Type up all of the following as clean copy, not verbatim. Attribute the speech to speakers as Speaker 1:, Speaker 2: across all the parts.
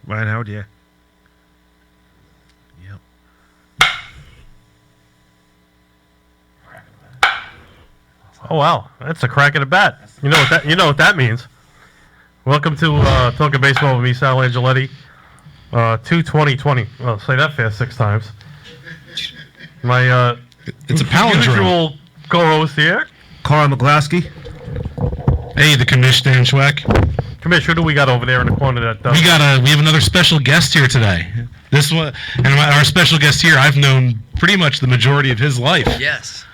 Speaker 1: Ryan Howard, yeah. Yep.
Speaker 2: Oh wow, that's a crack at a bat. You know what that means. Welcome to Talking Baseball with me, Sal Angeletti. 2-20-20. Well, say that fast 6 times. My
Speaker 3: it's a palindrome.
Speaker 2: Usual co-host here,
Speaker 1: Carl McGlasky.
Speaker 3: Hey, the Commissioner Dan Schweck.
Speaker 2: Commissioner, who do we got over there in the corner?
Speaker 3: We have another special guest here today. This one, and our special guest here, I've known pretty much the majority of his life.
Speaker 4: Yes.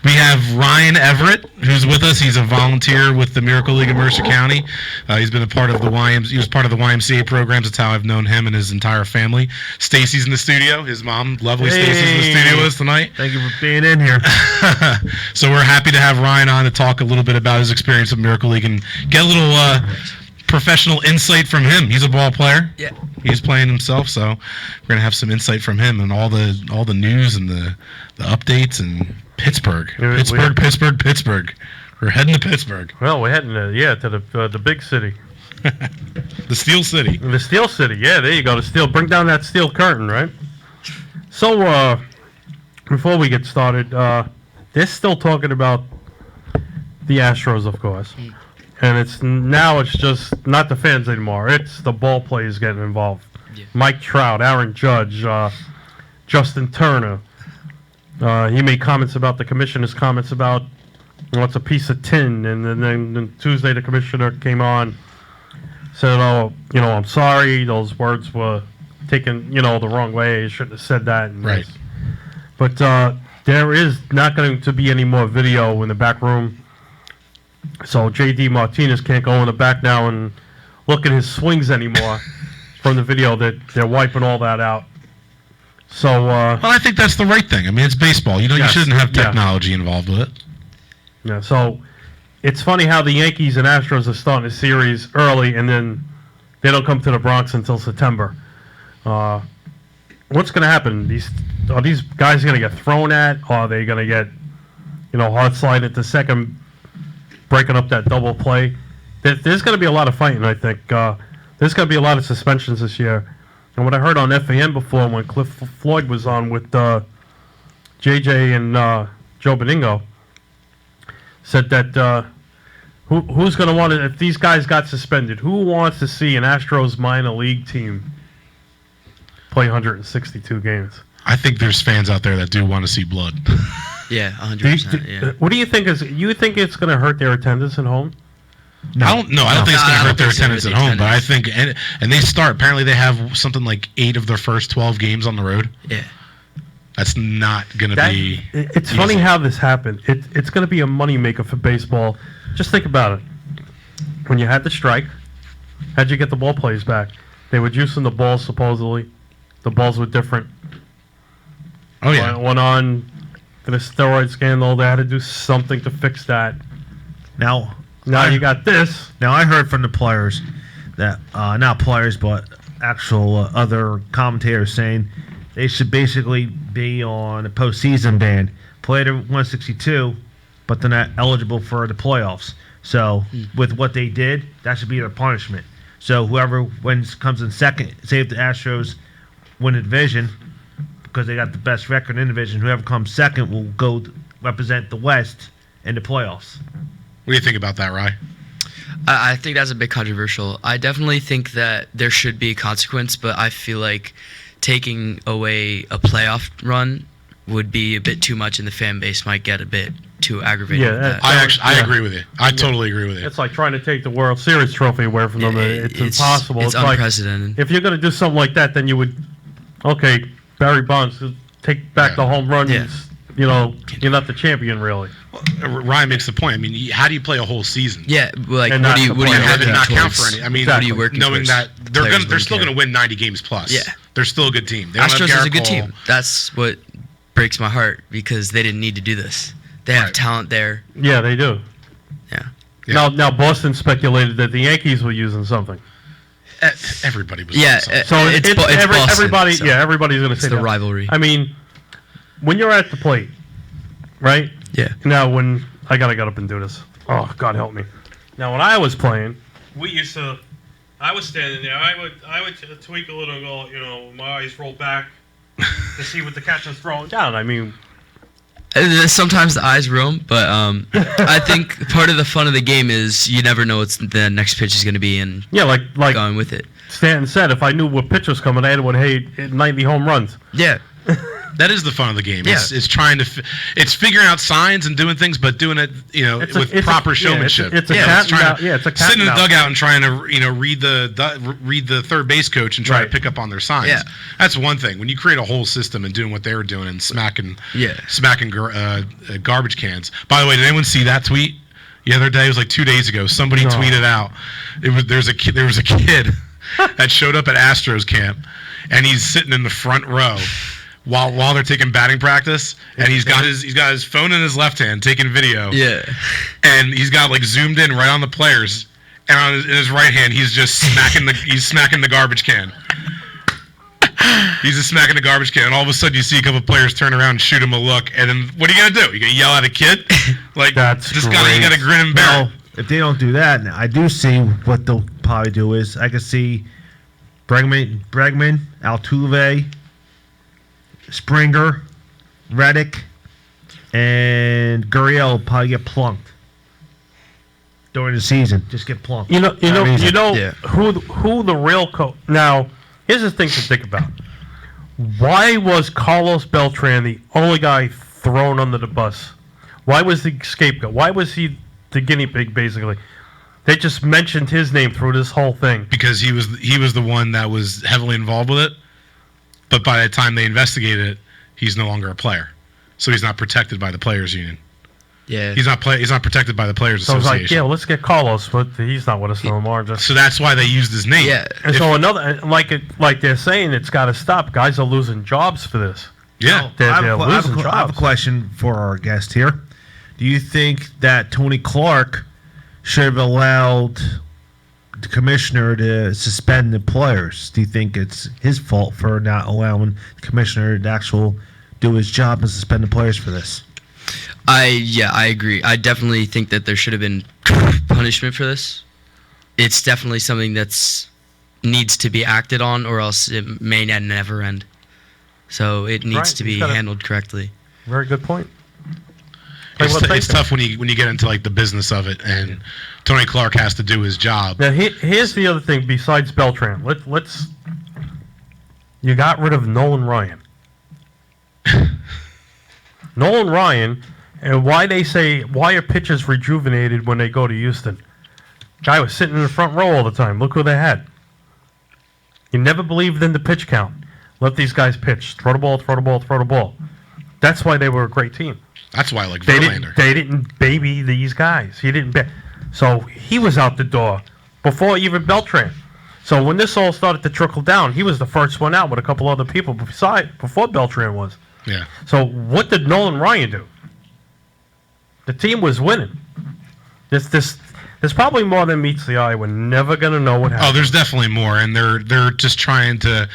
Speaker 3: We have Ryan Everett, who's with us. He's a volunteer with the Miracle League of Mercer County. He's been a part of the He was part of the YMCA programs. That's how I've known him and his entire family. Stacy's in the studio. His mom, lovely Stacy's in the studio with us tonight.
Speaker 1: Thank you for being in here.
Speaker 3: So we're happy to have Ryan on to talk a little bit about his experience with Miracle League and get a little professional insight from him. He's a ball player.
Speaker 4: Yeah.
Speaker 3: He's playing himself, so we're gonna have some insight from him and all the news and the updates and Pittsburgh. Pittsburgh. We're heading to Pittsburgh.
Speaker 2: Well, we're heading to the big city.
Speaker 3: The Steel City.
Speaker 2: The Steel City. Yeah, there you go. Bring down that steel curtain, right? So, before we get started, they're still talking about the Astros, of course. And it's just not the fans anymore. It's the ball players getting involved. Yeah. Mike Trout, Aaron Judge, Justin Turner. He made comments about the commissioner's comments about it's a piece of tin. And then Tuesday the commissioner came on, said, I'm sorry. Those words were taken, the wrong way. You shouldn't have said that.
Speaker 3: Right.
Speaker 2: But there is not going to be any more video in the back room. So J.D. Martinez can't go in the back now and look at his swings anymore from the video. That they're wiping all that out. So
Speaker 3: well, I think that's the right thing. I mean, it's baseball. You shouldn't have technology involved with it.
Speaker 2: Yeah. So it's funny how the Yankees and Astros are starting a series early, and then they don't come to the Bronx until September. What's going to happen? Are these guys going to get thrown at? Or are they going to get hard slide at the second? Breaking up that double play. There's going to be a lot of fighting, I think. There's going to be a lot of suspensions this year. And what I heard on FAN before when Cliff Floyd was on with JJ and Joe Beningo said that who's going to want to, if these guys got suspended, who wants to see an Astros minor league team play 162 games?
Speaker 3: I think there's fans out there that do want to see blood.
Speaker 4: Yeah, 100%. Yeah.
Speaker 2: What do you think you think it's going to hurt their attendance at home?
Speaker 3: No. I don't think it's going to hurt their attendance at home, but I think, and they start, apparently they have something like 8 of their first 12 games on the road.
Speaker 4: Yeah.
Speaker 3: That's not going to be
Speaker 2: It's
Speaker 3: easy.
Speaker 2: funny how this happened. It's going to be a moneymaker for baseball. Just think about it. When you had the strike, how'd you get the ball players back? They were juicing the balls, supposedly. The balls were different.
Speaker 3: Oh, yeah.
Speaker 2: Went on to the steroid scandal. They had to do something to fix that. Now you got this.
Speaker 1: Now, I heard from the players that, not players, but actual other commentators saying they should basically be on a postseason ban. Play to 162, but they're not eligible for the playoffs. So, with what they did, that should be their punishment. So, whoever comes in second, say if the Astros win the division, because they got the best record in the division, whoever comes second will go represent the West in the playoffs.
Speaker 3: What do you think about that, Rye?
Speaker 4: I think that's a bit controversial. I definitely think that there should be a consequence, but I feel like taking away a playoff run would be a bit too much, and the fan base might get a bit too aggravated.
Speaker 2: Yeah,
Speaker 4: with that.
Speaker 3: I agree with you. I totally agree with you.
Speaker 2: It's like trying to take the World Series trophy away from them. It's impossible.
Speaker 4: It's unprecedented.
Speaker 2: Like, if you're going to do something like that, then you would, Barry Bonds, take back the home runs.
Speaker 4: Yeah.
Speaker 2: You're not the champion, really.
Speaker 3: Well, Ryan makes the point. I mean, how do you play a whole season?
Speaker 4: Yeah, like
Speaker 2: And
Speaker 4: what do you
Speaker 3: have it
Speaker 4: working
Speaker 3: not count
Speaker 4: towards?
Speaker 3: for any? I mean,
Speaker 4: What are you working
Speaker 3: knowing
Speaker 4: towards?
Speaker 3: that they're still going to win 90 games plus.
Speaker 4: Yeah.
Speaker 3: They're still a good team. They don't have
Speaker 4: Astros is
Speaker 3: Garrett
Speaker 4: a good
Speaker 3: Cole.
Speaker 4: team. That's what breaks my heart because they didn't need to do this. They have talent there.
Speaker 2: Yeah, they do.
Speaker 4: Yeah.
Speaker 2: Now Boston speculated that the Yankees were using something.
Speaker 3: Everybody was.
Speaker 4: Yeah,
Speaker 3: doing something.
Speaker 2: So
Speaker 4: it's Boston,
Speaker 2: everybody.
Speaker 4: so
Speaker 2: Yeah, everybody's going to say
Speaker 4: it's the
Speaker 2: that.
Speaker 4: rivalry.
Speaker 2: I mean, when you're at the plate, right?
Speaker 4: Yeah.
Speaker 2: Now, when I gotta get up and do this. Oh, God help me. Now, when I was playing, I I was standing there. I would tweak a little and go, my eyes roll back to see what the catcher's throwing down. I mean,
Speaker 4: Sometimes the eyes roam, but I think part of the fun of the game is you never know what the next pitch is going to be, and
Speaker 2: yeah, like
Speaker 4: going with it.
Speaker 2: Stanton said, if I knew what pitch was coming, I would hit 90 home runs.
Speaker 4: Yeah.
Speaker 3: That is the fun of the game.
Speaker 4: Yeah.
Speaker 3: It's trying to, it's figuring out signs and doing things, but doing it, with proper showmanship.
Speaker 2: It's a
Speaker 3: cat
Speaker 2: cat
Speaker 3: sitting in the dugout and trying to, read the third base coach and try to pick up on their signs.
Speaker 4: Yeah.
Speaker 3: That's one thing. When you create a whole system and doing what they were doing and smacking garbage cans. By the way, did anyone see that tweet the other day? It was like 2 days ago. Somebody tweeted out. There was a kid that showed up at Astros camp, and he's sitting in the front row while they're taking batting practice, and he's got his phone in his left hand taking video.
Speaker 4: Yeah.
Speaker 3: And he's got like zoomed in right on the players, and in his right hand he's just smacking the garbage can. He's just smacking the garbage can, and all of a sudden you see a couple of players turn around and shoot him a look, and then what are you gonna do? You gonna yell at a kid? Like
Speaker 2: That's
Speaker 3: you
Speaker 2: great.
Speaker 3: gotta grin and bear.
Speaker 1: Well, if they don't do that, I do see what they'll probably do is I can see Bregman, Altuve, Springer, Reddick, and Gurriel will probably get plunked during the season. Just get plunked.
Speaker 2: Yeah. Who the real coach. Now, here's the thing to think about. Why was Carlos Beltran the only guy thrown under the bus? Why was the scapegoat? Why was he the guinea pig, basically? They just mentioned his name through this whole thing.
Speaker 3: Because he was the one that was heavily involved with it. But by the time they investigated it, he's no longer a player. So he's not protected by the players union.
Speaker 4: Yeah.
Speaker 3: He's not protected by the players
Speaker 2: So I was
Speaker 3: association.
Speaker 2: like, yeah, well, let's get Carlos, but he's not with us no more.
Speaker 3: So that's why they used his name.
Speaker 4: Yeah.
Speaker 2: And so like they're saying, it's got to stop. Guys are losing jobs for this.
Speaker 3: Yeah.
Speaker 2: They're
Speaker 1: I
Speaker 2: losing
Speaker 1: have a
Speaker 2: jobs.
Speaker 1: question for our guest here. Do you think that Tony Clark should have allowed the commissioner to suspend the players? Do you think it's his fault for not allowing the commissioner to do his job and suspend the players for this?
Speaker 4: I agree. I definitely think that there should have been punishment for this. It's definitely something that's needs to be acted on, or else it may never end. So it needs to be handled correctly.
Speaker 2: Very good point.
Speaker 3: It's tough when you get into like the business of it, and Tony Clark has to do his job.
Speaker 2: Now here's the other thing besides Beltran. Let's you got rid of Nolan Ryan. Nolan Ryan, and why are pitchers rejuvenated when they go to Houston? Guy was sitting in the front row all the time. Look who they had. He never believed in the pitch count. Let these guys pitch. Throw the ball, throw the ball, throw the ball. That's why they were a great team.
Speaker 3: That's why I like
Speaker 2: They
Speaker 3: Verlander.
Speaker 2: didn't baby these guys. He didn't. So he was out the door before even Beltran. So when this all started to trickle down, he was the first one out with a couple other people before Beltran was.
Speaker 3: Yeah.
Speaker 2: So what did Nolan Ryan do? The team was winning. There's probably more than meets the eye. We're never gonna know what happened.
Speaker 3: Oh, there's definitely more, and they're just trying to.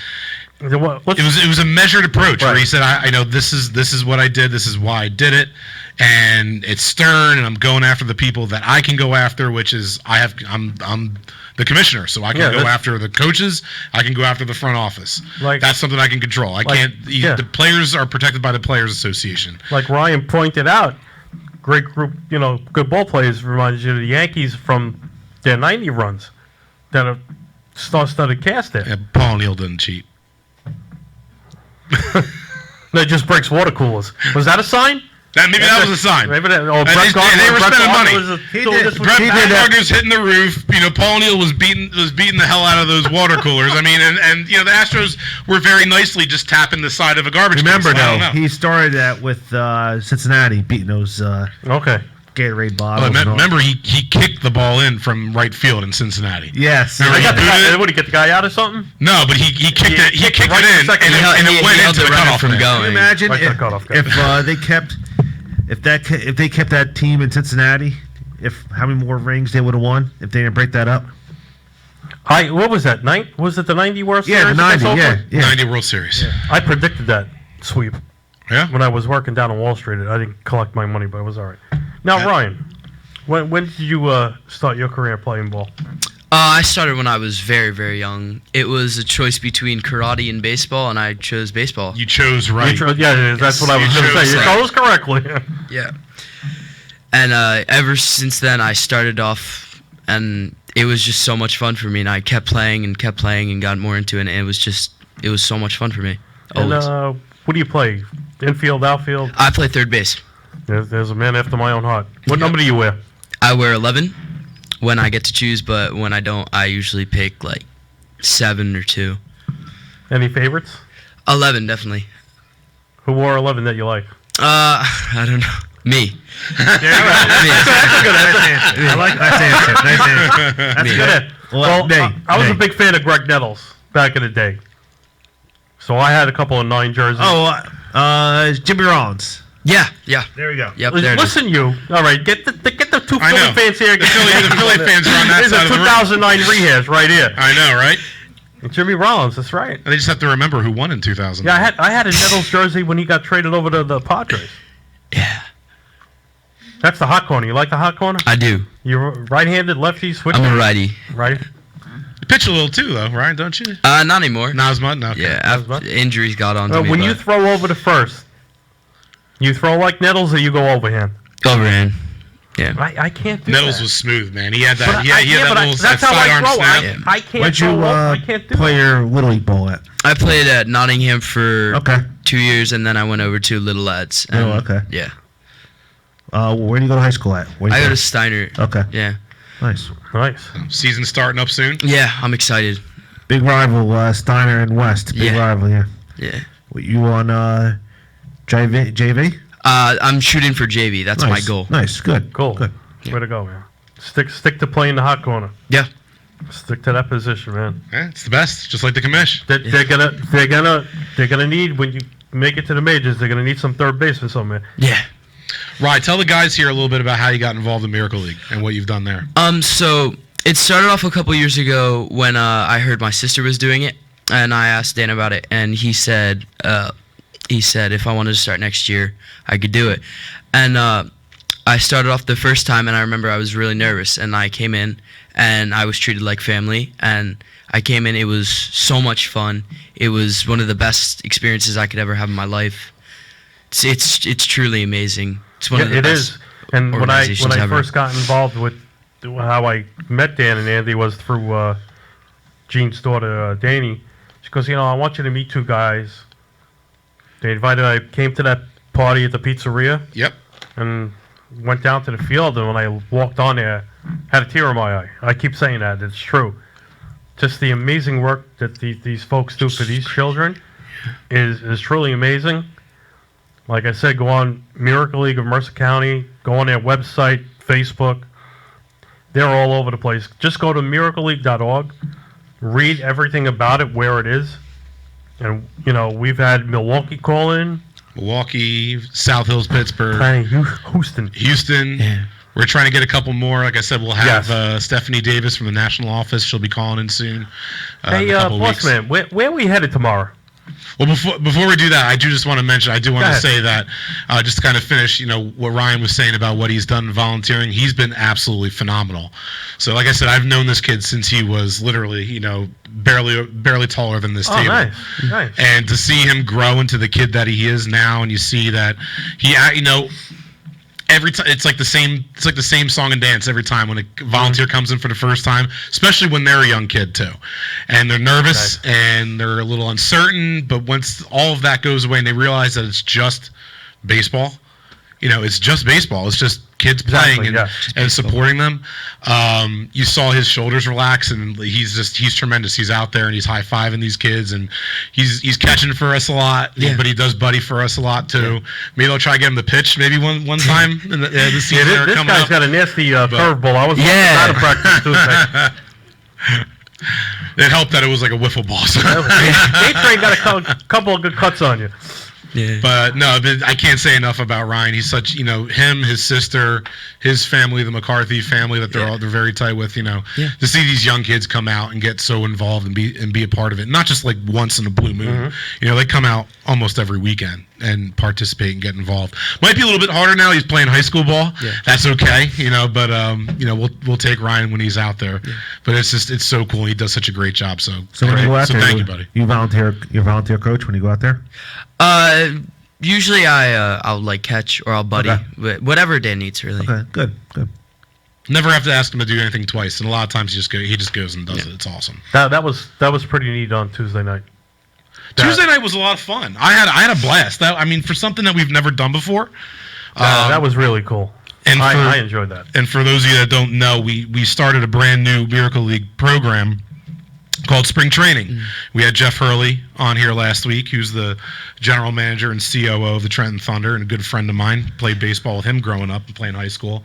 Speaker 3: It
Speaker 2: Let's-
Speaker 3: was a measured approach where
Speaker 2: Right.
Speaker 3: he said, I know this is what I did, this is why I did it, and it's stern, and I'm going after the people that I can go after, which is I'm the commissioner, so I can go after the coaches, I can go after the front office. That's something I can control. I can't. The players are protected by the Players Association.
Speaker 2: Like Ryan pointed out, great group, good ball players reminds you of the Yankees from their 90 runs that are star-studded cast there.
Speaker 3: Yeah, Paul O'Neill didn't cheat.
Speaker 2: That just breaks water coolers. Was that a sign?
Speaker 3: Maybe that was a sign.
Speaker 2: Maybe that. Oh,
Speaker 3: And
Speaker 2: Brett Gardner.
Speaker 3: they were
Speaker 2: Brett
Speaker 3: spending
Speaker 2: Gardner
Speaker 3: money.
Speaker 2: was
Speaker 1: He
Speaker 2: doing
Speaker 1: did.
Speaker 2: this with-
Speaker 3: Brett Gardner's hitting the roof. Paul O'Neill was beating the hell out of those water coolers. I mean, and the Astros were very nicely just tapping the side of a garbage
Speaker 1: Remember,
Speaker 3: can. So I don't
Speaker 1: though,
Speaker 3: know.
Speaker 1: he started that with Cincinnati beating those
Speaker 2: Okay.
Speaker 1: Gatorade bottles.
Speaker 3: Well,
Speaker 1: and all.
Speaker 3: remember, he kicked the ball in from right field in Cincinnati.
Speaker 1: Yes.
Speaker 3: Remember
Speaker 2: They got the
Speaker 3: booted
Speaker 2: guy,
Speaker 3: it?
Speaker 2: what, he get the guy out or something?
Speaker 3: No, but he kicked it. He kicked
Speaker 2: right
Speaker 3: it in,
Speaker 2: the second-
Speaker 3: and it went
Speaker 4: held
Speaker 3: into the
Speaker 4: runner
Speaker 3: cutoff
Speaker 4: from
Speaker 3: man.
Speaker 4: going.
Speaker 1: Can you imagine
Speaker 2: Right to the cutoff guy.
Speaker 1: if they kept that team in Cincinnati? How many more rings they would have won if they didn't break that up?
Speaker 2: What was that? Was it the 90 World
Speaker 1: Yeah,
Speaker 2: Series?
Speaker 1: the 90.
Speaker 2: against
Speaker 1: Yeah,
Speaker 2: Oakland?
Speaker 1: yeah.
Speaker 3: 90 World Series.
Speaker 2: I predicted that sweep
Speaker 3: Yeah.
Speaker 2: when I was working down on Wall Street. I didn't collect my money, but it was all right. Now,
Speaker 3: Yeah.
Speaker 2: Ryan, when did you start your career playing ball?
Speaker 4: I started when I was very, very young. It was a choice between karate and baseball, and I chose baseball.
Speaker 3: You chose right.
Speaker 2: Yeah, that's what I was
Speaker 3: You
Speaker 2: going to
Speaker 3: chose
Speaker 2: say. You
Speaker 3: right.
Speaker 2: chose correctly.
Speaker 4: Yeah. And ever since then, I started off, and it was just so much fun for me. And I kept playing and got more into it. And it was so much fun for me.
Speaker 2: And
Speaker 4: Always.
Speaker 2: what do you play? Infield, outfield?
Speaker 4: I play third base.
Speaker 2: There's a man after my own heart. What number do you wear?
Speaker 4: I wear 11 when I get to choose, but when I don't, I usually pick like 7 or 2.
Speaker 2: Any favorites?
Speaker 4: 11, definitely.
Speaker 2: Who wore 11 that you like?
Speaker 4: I don't know. Me.
Speaker 2: That's a good answer.
Speaker 1: I like that answer. Nice answer. That's
Speaker 4: Me.
Speaker 1: good.
Speaker 2: Well,
Speaker 1: Nate,
Speaker 2: I was a
Speaker 1: Nate.
Speaker 2: big fan of Greg Nettles back in the day. So I had a couple of 9 jerseys.
Speaker 1: Jimmy Rollins.
Speaker 4: Yeah.
Speaker 1: There we go.
Speaker 4: Yep, there it is.
Speaker 2: Listen, you. All right, get the two
Speaker 3: I
Speaker 2: Philly
Speaker 3: know.
Speaker 2: fans here.
Speaker 3: The Philly fans are on that
Speaker 2: There's
Speaker 3: side
Speaker 2: a
Speaker 3: of the room.
Speaker 2: 2009 rehash right here.
Speaker 3: I know, right?
Speaker 2: Jimmy Rollins, that's right.
Speaker 3: And they just have to remember who won in 2000.
Speaker 2: Yeah, I had a Nettles jersey when he got traded over to the Padres.
Speaker 4: Yeah.
Speaker 2: That's the hot corner. You like the hot corner?
Speaker 4: I do.
Speaker 2: You're right-handed, lefty, switch.
Speaker 4: I'm a righty.
Speaker 2: Right.
Speaker 3: You pitch a little too, though, Ryan, don't you?
Speaker 4: Not anymore.
Speaker 3: Not as much. No. Okay.
Speaker 4: Yeah,
Speaker 2: Not as much?
Speaker 4: injuries got onto me.
Speaker 2: When you
Speaker 4: but
Speaker 2: throw over to first, you throw like Nettles or you go overhand?
Speaker 4: overhand. Yeah.
Speaker 2: I can't do
Speaker 3: Nettles
Speaker 2: that.
Speaker 3: was smooth, man. He had that.
Speaker 2: But
Speaker 3: He had
Speaker 2: but
Speaker 3: that little
Speaker 2: that's how I
Speaker 3: sidearm
Speaker 2: throw.
Speaker 3: snap.
Speaker 4: Yeah.
Speaker 2: I can't
Speaker 1: Where'd you
Speaker 2: throw up. I can't do
Speaker 1: play
Speaker 2: that.
Speaker 1: your Little League ball at?
Speaker 4: I played at Nottingham for
Speaker 1: Okay.
Speaker 4: 2 years, and then I went over to Little Lads. And,
Speaker 1: Oh, okay.
Speaker 4: Yeah.
Speaker 1: Where do you go to high school at? Where'd you
Speaker 4: I go to Steiner.
Speaker 1: Okay.
Speaker 4: Yeah.
Speaker 1: Nice.
Speaker 2: Nice.
Speaker 3: Season starting up soon.
Speaker 4: Yeah, I'm excited.
Speaker 1: Big rival, Steiner and West. Big
Speaker 4: Yeah.
Speaker 1: rival, yeah.
Speaker 4: Yeah.
Speaker 1: What, you on JV?
Speaker 4: I'm shooting for JV. That's my
Speaker 1: Nice.
Speaker 4: goal.
Speaker 1: Nice. Good.
Speaker 2: Cool.
Speaker 1: Good.
Speaker 4: Yeah.
Speaker 2: Way to go, man. Stick to playing the hot corner.
Speaker 4: Yeah.
Speaker 2: Stick to that position, man.
Speaker 3: Yeah, it's the best, just like the commish.
Speaker 2: They're gonna need when you make it to the majors. They're gonna need some third base or something, man.
Speaker 4: Yeah.
Speaker 3: Right, tell the guys here a little bit about how you got involved in Miracle League and what you've done there.
Speaker 4: So it started off a couple years ago when I heard my sister was doing it, and I asked Dan about it, and he said if I wanted to start next year, I could do it. And I started off the first time, and I remember I was really nervous, and I came in, and I was treated like family, and I came in, it was so much fun. It was one of the best experiences I could ever have in my life. It's truly amazing. It's one of the
Speaker 2: It
Speaker 4: best
Speaker 2: is. And when I
Speaker 4: organizations ever.
Speaker 2: first got involved with how I met Dan and Andy was through Gene's daughter, Danny. She goes, I want you to meet 2 guys. They invited. I came to that party at the pizzeria
Speaker 3: Yep.
Speaker 2: and went down to the field. And when I walked on there, had a tear in my eye. I keep saying that. It's true. Just the amazing work that these folks do for these children is truly amazing. Like I said, go on Miracle League of Mercer County, go on their website, Facebook. They're all over the place. Just go to miracleleague.org, read everything about it, where it is. And, we've had Milwaukee call in.
Speaker 3: Milwaukee, South Hills, Pittsburgh,
Speaker 2: Houston.
Speaker 3: Houston.
Speaker 4: Yeah.
Speaker 3: We're trying to get a couple more. Like I said, we'll have
Speaker 2: Yes.
Speaker 3: Stephanie Davis from the national office. She'll be calling in soon.
Speaker 2: Hey,
Speaker 3: in a couple
Speaker 2: boss
Speaker 3: weeks.
Speaker 2: man, where are we headed tomorrow?
Speaker 3: Well, before we do that, I do just want to mention, I do want
Speaker 2: Go
Speaker 3: to
Speaker 2: ahead.
Speaker 3: say that, just to kind of finish, what Ryan was saying about what he's done in volunteering, he's been absolutely phenomenal. So, like I said, I've known this kid since he was literally, barely taller than this
Speaker 2: Oh,
Speaker 3: table.
Speaker 2: nice.
Speaker 3: And to see him grow into the kid that he is now, and you see that he, every time it's like the same song and dance every time when a volunteer comes in for the first time, especially when they're a young kid too, and they're nervous and they're a little uncertain. But once all of that goes away and they realize that it's just baseball, it's just baseball. It's just kids playing
Speaker 2: Exactly,
Speaker 3: and supporting them. You saw his shoulders relax, and he's tremendous. He's out there and he's high fiving these kids, and he's catching for us a lot.
Speaker 4: Yeah.
Speaker 3: But he does buddy for us a lot too. Yeah. Maybe they'll try to get him to pitch maybe one time in the season.
Speaker 2: This
Speaker 3: coming
Speaker 2: guy's
Speaker 3: up.
Speaker 2: got a nasty curveball. I was
Speaker 4: Yeah.
Speaker 2: out of practice Tuesday.
Speaker 3: It helped that it was like a wiffle ball. So.
Speaker 2: A-Train got a couple of good cuts on you.
Speaker 4: Yeah.
Speaker 3: But no, I can't say enough about Ryan. He's such, him, his sister, his family, the McCarthy family that they're very tight with. To see these young kids come out and get so involved and be a part of it, not just like once in a blue moon. They come out almost every weekend. and participate and get involved. Might be a little bit harder now. He's playing high school ball.
Speaker 4: Yeah.
Speaker 3: That's okay, but we'll take Ryan when he's out there. Yeah. But it's so cool. He does such a great job. So
Speaker 1: when you go out there,
Speaker 3: thank you, buddy.
Speaker 1: You volunteer. You're a volunteer coach when you go out there.
Speaker 4: Usually I'll like catch or I'll buddy,
Speaker 1: Okay.
Speaker 4: whatever Dan needs really.
Speaker 1: Okay, good.
Speaker 3: Never have to ask him to do anything twice, and a lot of times he just goes and does it. It's awesome.
Speaker 2: That was pretty neat on Tuesday night.
Speaker 3: Tuesday night was a lot of fun. I had a blast. For something that we've never done before.
Speaker 2: That was really cool.
Speaker 3: And
Speaker 2: I enjoyed that.
Speaker 3: And for those of you that don't know, we started a brand new Miracle League program called Spring Training. Mm. We had Jeff Hurley on here last week, who's the general manager and COO of the Trenton Thunder and a good friend of mine. Played baseball with him growing up and playing high school.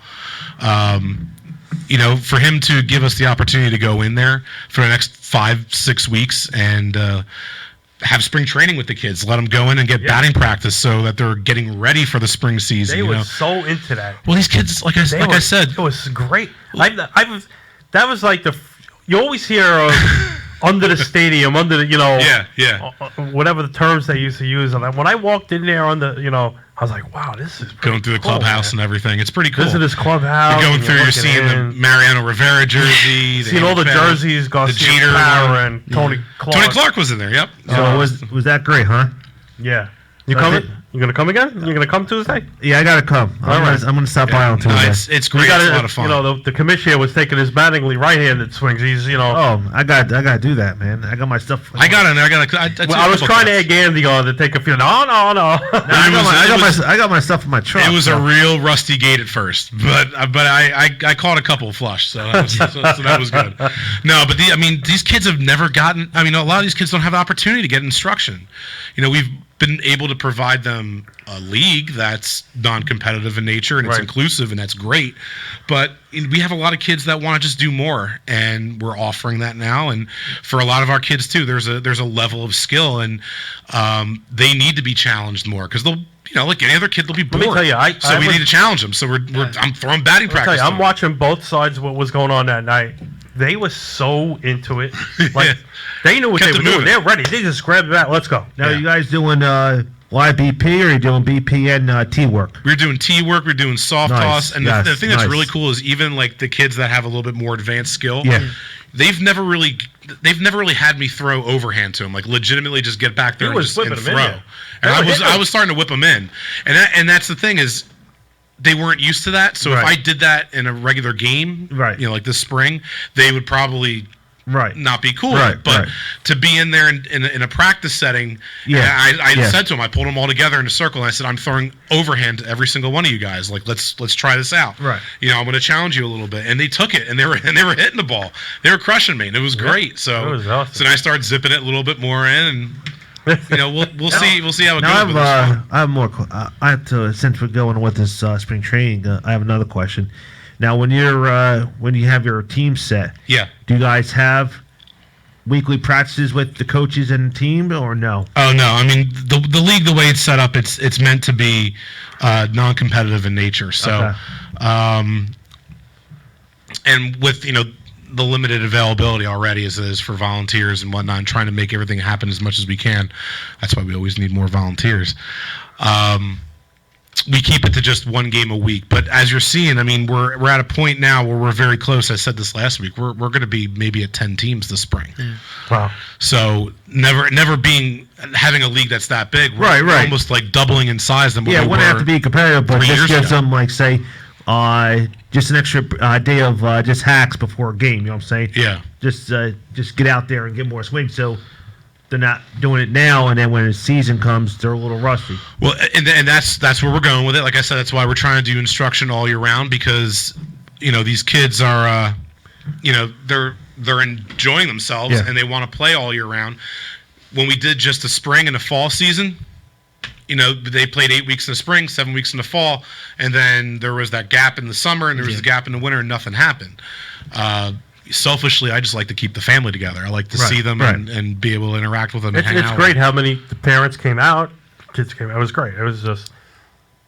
Speaker 3: For him to give us the opportunity to go in there for the next 5-6 weeks and have spring training with the kids, let them go in and get batting practice so that they're getting ready for the spring season.
Speaker 2: They were so into that.
Speaker 3: Well, these kids, like I said,
Speaker 2: it was great. That was like you always hear under the stadium, whatever the terms they used to use. And when I walked in there I was like, wow, this is
Speaker 3: going through the clubhouse and everything. It's pretty cool.
Speaker 2: Visitor's clubhouse.
Speaker 3: You're seeing the Mariano Rivera jersey.
Speaker 2: Seeing all the jerseys,
Speaker 3: the Jeter
Speaker 2: and Tony Clark.
Speaker 3: Tony Clark was in there. Yep.
Speaker 1: So was that great, huh?
Speaker 2: Yeah. You coming? You gonna come again? You gonna come Tuesday?
Speaker 1: Yeah, I gotta come. I'm gonna stop by on Tuesday.
Speaker 3: It's great. It's a lot of fun.
Speaker 2: The commissioner was taking his battingly right-handed swings. He's
Speaker 1: Oh, I gotta do that, man. I got my stuff.
Speaker 3: I got in there.
Speaker 2: I was trying to egg Andy on to take a few. No.
Speaker 1: I got my stuff in my truck.
Speaker 3: It was a real rusty gate at first, but I caught a couple flush, so that was good. No, but these kids have never gotten. A lot of these kids don't have the opportunity to get instruction. We've been able to provide them a league that's non-competitive in nature and it's inclusive, and that's great. But we have a lot of kids that want to just do more, and we're offering that now. And for a lot of our kids too, there's a level of skill, and they need to be challenged more because they'll. Like any other kid, they'll be bored.
Speaker 2: Let me tell you,
Speaker 3: we need to challenge them. So I'm throwing batting practice.
Speaker 2: I'm watching both sides of what was going on that night. They were so into it. They knew what they were doing. They're ready. They just grabbed the bat. Let's go.
Speaker 1: Now, you guys doing live BP or are you doing BP and T work?
Speaker 3: We're doing T work. We're doing soft toss. And the thing that's really cool is even like the kids that have a little bit more advanced skill.
Speaker 1: Yeah.
Speaker 3: They've never really had me throw overhand to them, like legitimately just get back there and throw. And I was starting to whip them in, and that's the thing is they weren't used to that. So if I did that in a regular game, like this spring, they would probably not be cool. But to be in there in a practice setting, I said to them, I pulled them all together in a circle, and I said, I'm throwing overhand to every single one of you guys. Like let's try this out. I'm going to challenge you a little bit, and they took it, and they were hitting the ball. They were crushing me, and it was great. So
Speaker 2: was awesome.
Speaker 3: So then I started zipping it a little bit more in, and we'll see how it goes.
Speaker 1: I have more. I have to, since we're going with this spring training, I have another question. Now, when you have your team set, do you guys have weekly practices with the coaches and the team, or no?
Speaker 3: Oh no, the league, the way it's set up, it's meant to be non-competitive in nature. So, and with the limited availability already as it is for volunteers and whatnot, and trying to make everything happen as much as we can. That's why we always need more volunteers. We keep it to just one game a week, but as you're seeing, we're at a point now where we're very close. I said this last week. We're going to be maybe at 10 teams this spring.
Speaker 2: Wow!
Speaker 3: So having a league that's that big, we're almost like doubling in size than
Speaker 1: it wouldn't have to be competitive, but just get some say just an extra day of just hacks before a game. You know what I'm saying?
Speaker 3: Yeah.
Speaker 1: Just get out there and get more swings. So they're not doing it now, and then when the season comes, they're a little rusty.
Speaker 3: Well, and that's where we're going with it. Like I said, that's why we're trying to do instruction all year round, because these kids are they're enjoying themselves and they want to play all year round. When we did just the spring and the fall season, they played 8 weeks in the spring, 7 weeks in the fall, and then there was that gap in the summer and there was a gap in the winter, and nothing happened. Selfishly, I just like to keep the family together. I like to see them and be able to interact with them. It's
Speaker 2: great how many the parents came out, kids came out. It was great. It was just,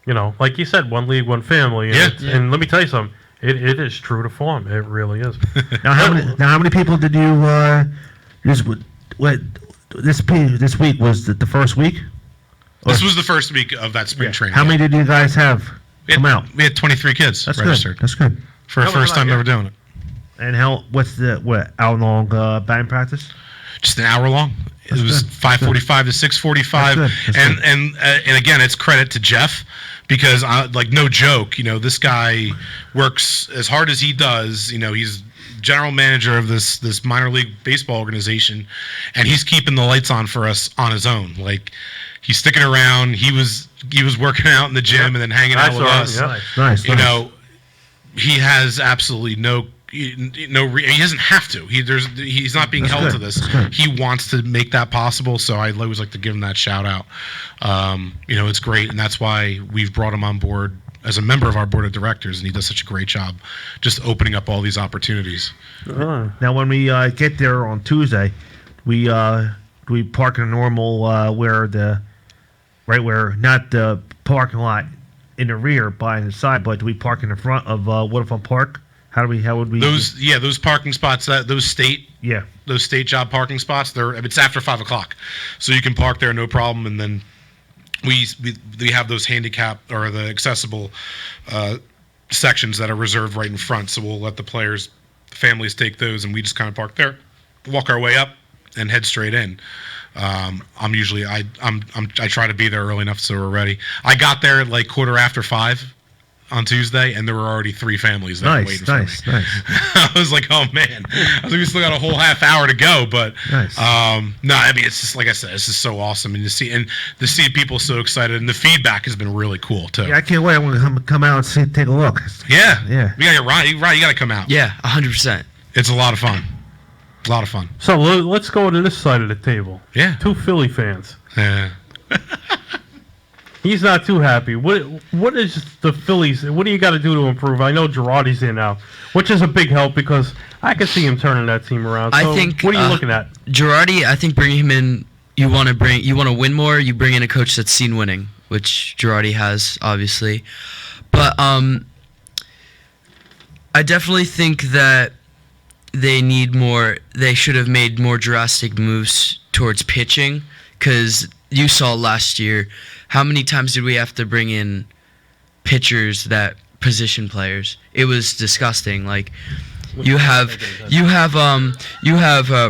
Speaker 2: like you said, one league, one family. And let me tell you something. It is true to form. It really is.
Speaker 1: Now, how many people did you this week was the first week?
Speaker 3: This was the first week of that spring training.
Speaker 1: How many did you guys have come out?
Speaker 3: We had 23 kids
Speaker 1: That's
Speaker 3: registered.
Speaker 1: good. That's good.
Speaker 3: For the first time ever doing it.
Speaker 1: And what's the hour long batting practice?
Speaker 3: Just an hour long.
Speaker 1: That's
Speaker 3: it was
Speaker 1: good.
Speaker 3: 5:45 to 6:45,
Speaker 1: That's
Speaker 3: and
Speaker 1: good.
Speaker 3: and again, it's credit to Jeff because like no joke, this guy works as hard as he does. He's general manager of this minor league baseball organization, and he's keeping the lights on for us on his own. Like he's sticking around. He was working out in the gym and then hanging out with us.
Speaker 1: Nice.
Speaker 3: He has absolutely he doesn't have to. He's not being held to this. He wants to make that possible. So I always like to give him that shout out. It's great, and that's why we've brought him on board as a member of our board of directors, and he does such a great job just opening up all these opportunities.
Speaker 1: Now, when we get there on Tuesday, we park in a normal where not the parking lot in the rear by the side, but do we park in the front of Waterfront Park? How would we?
Speaker 3: Those parking spots, those state job parking spots, it's after 5:00, so you can park there no problem. And then we have those handicap or the accessible sections that are reserved right in front. So we'll let the families take those, and we just kind of park there, walk our way up, and head straight in. I try to be there early enough so we're ready. I got there at like 5:15 on Tuesday, and there were already 3 families that were waiting for me. Nice. I was like, oh man, we still got a whole half hour to go, but
Speaker 1: nice.
Speaker 3: No, I mean it's just like I said, it's just so awesome, and to see people so excited, and the feedback has been really cool too.
Speaker 1: Yeah, I can't wait. I want to come out and take a look.
Speaker 3: Yeah. We gotta get Ryan. Ryan, you gotta come out.
Speaker 4: Yeah, 100%.
Speaker 3: It's a lot of fun. A lot of fun.
Speaker 2: So let's go to this side of the table.
Speaker 3: Yeah.
Speaker 2: 2 Philly fans.
Speaker 3: Yeah.
Speaker 2: He's not too happy. What is the Phillies? What do you got to do to improve? I know Girardi's in now, which is a big help because I can see him turning that team around. So
Speaker 4: I think.
Speaker 2: What are you looking at?
Speaker 4: Girardi, I think bringing him in, you want to win more. You bring in a coach that's seen winning, which Girardi has, obviously. But I definitely think that they need more. They should have made more drastic moves towards pitching because you saw last year. How many times did we have to bring in pitchers that position players? It was disgusting. Like you have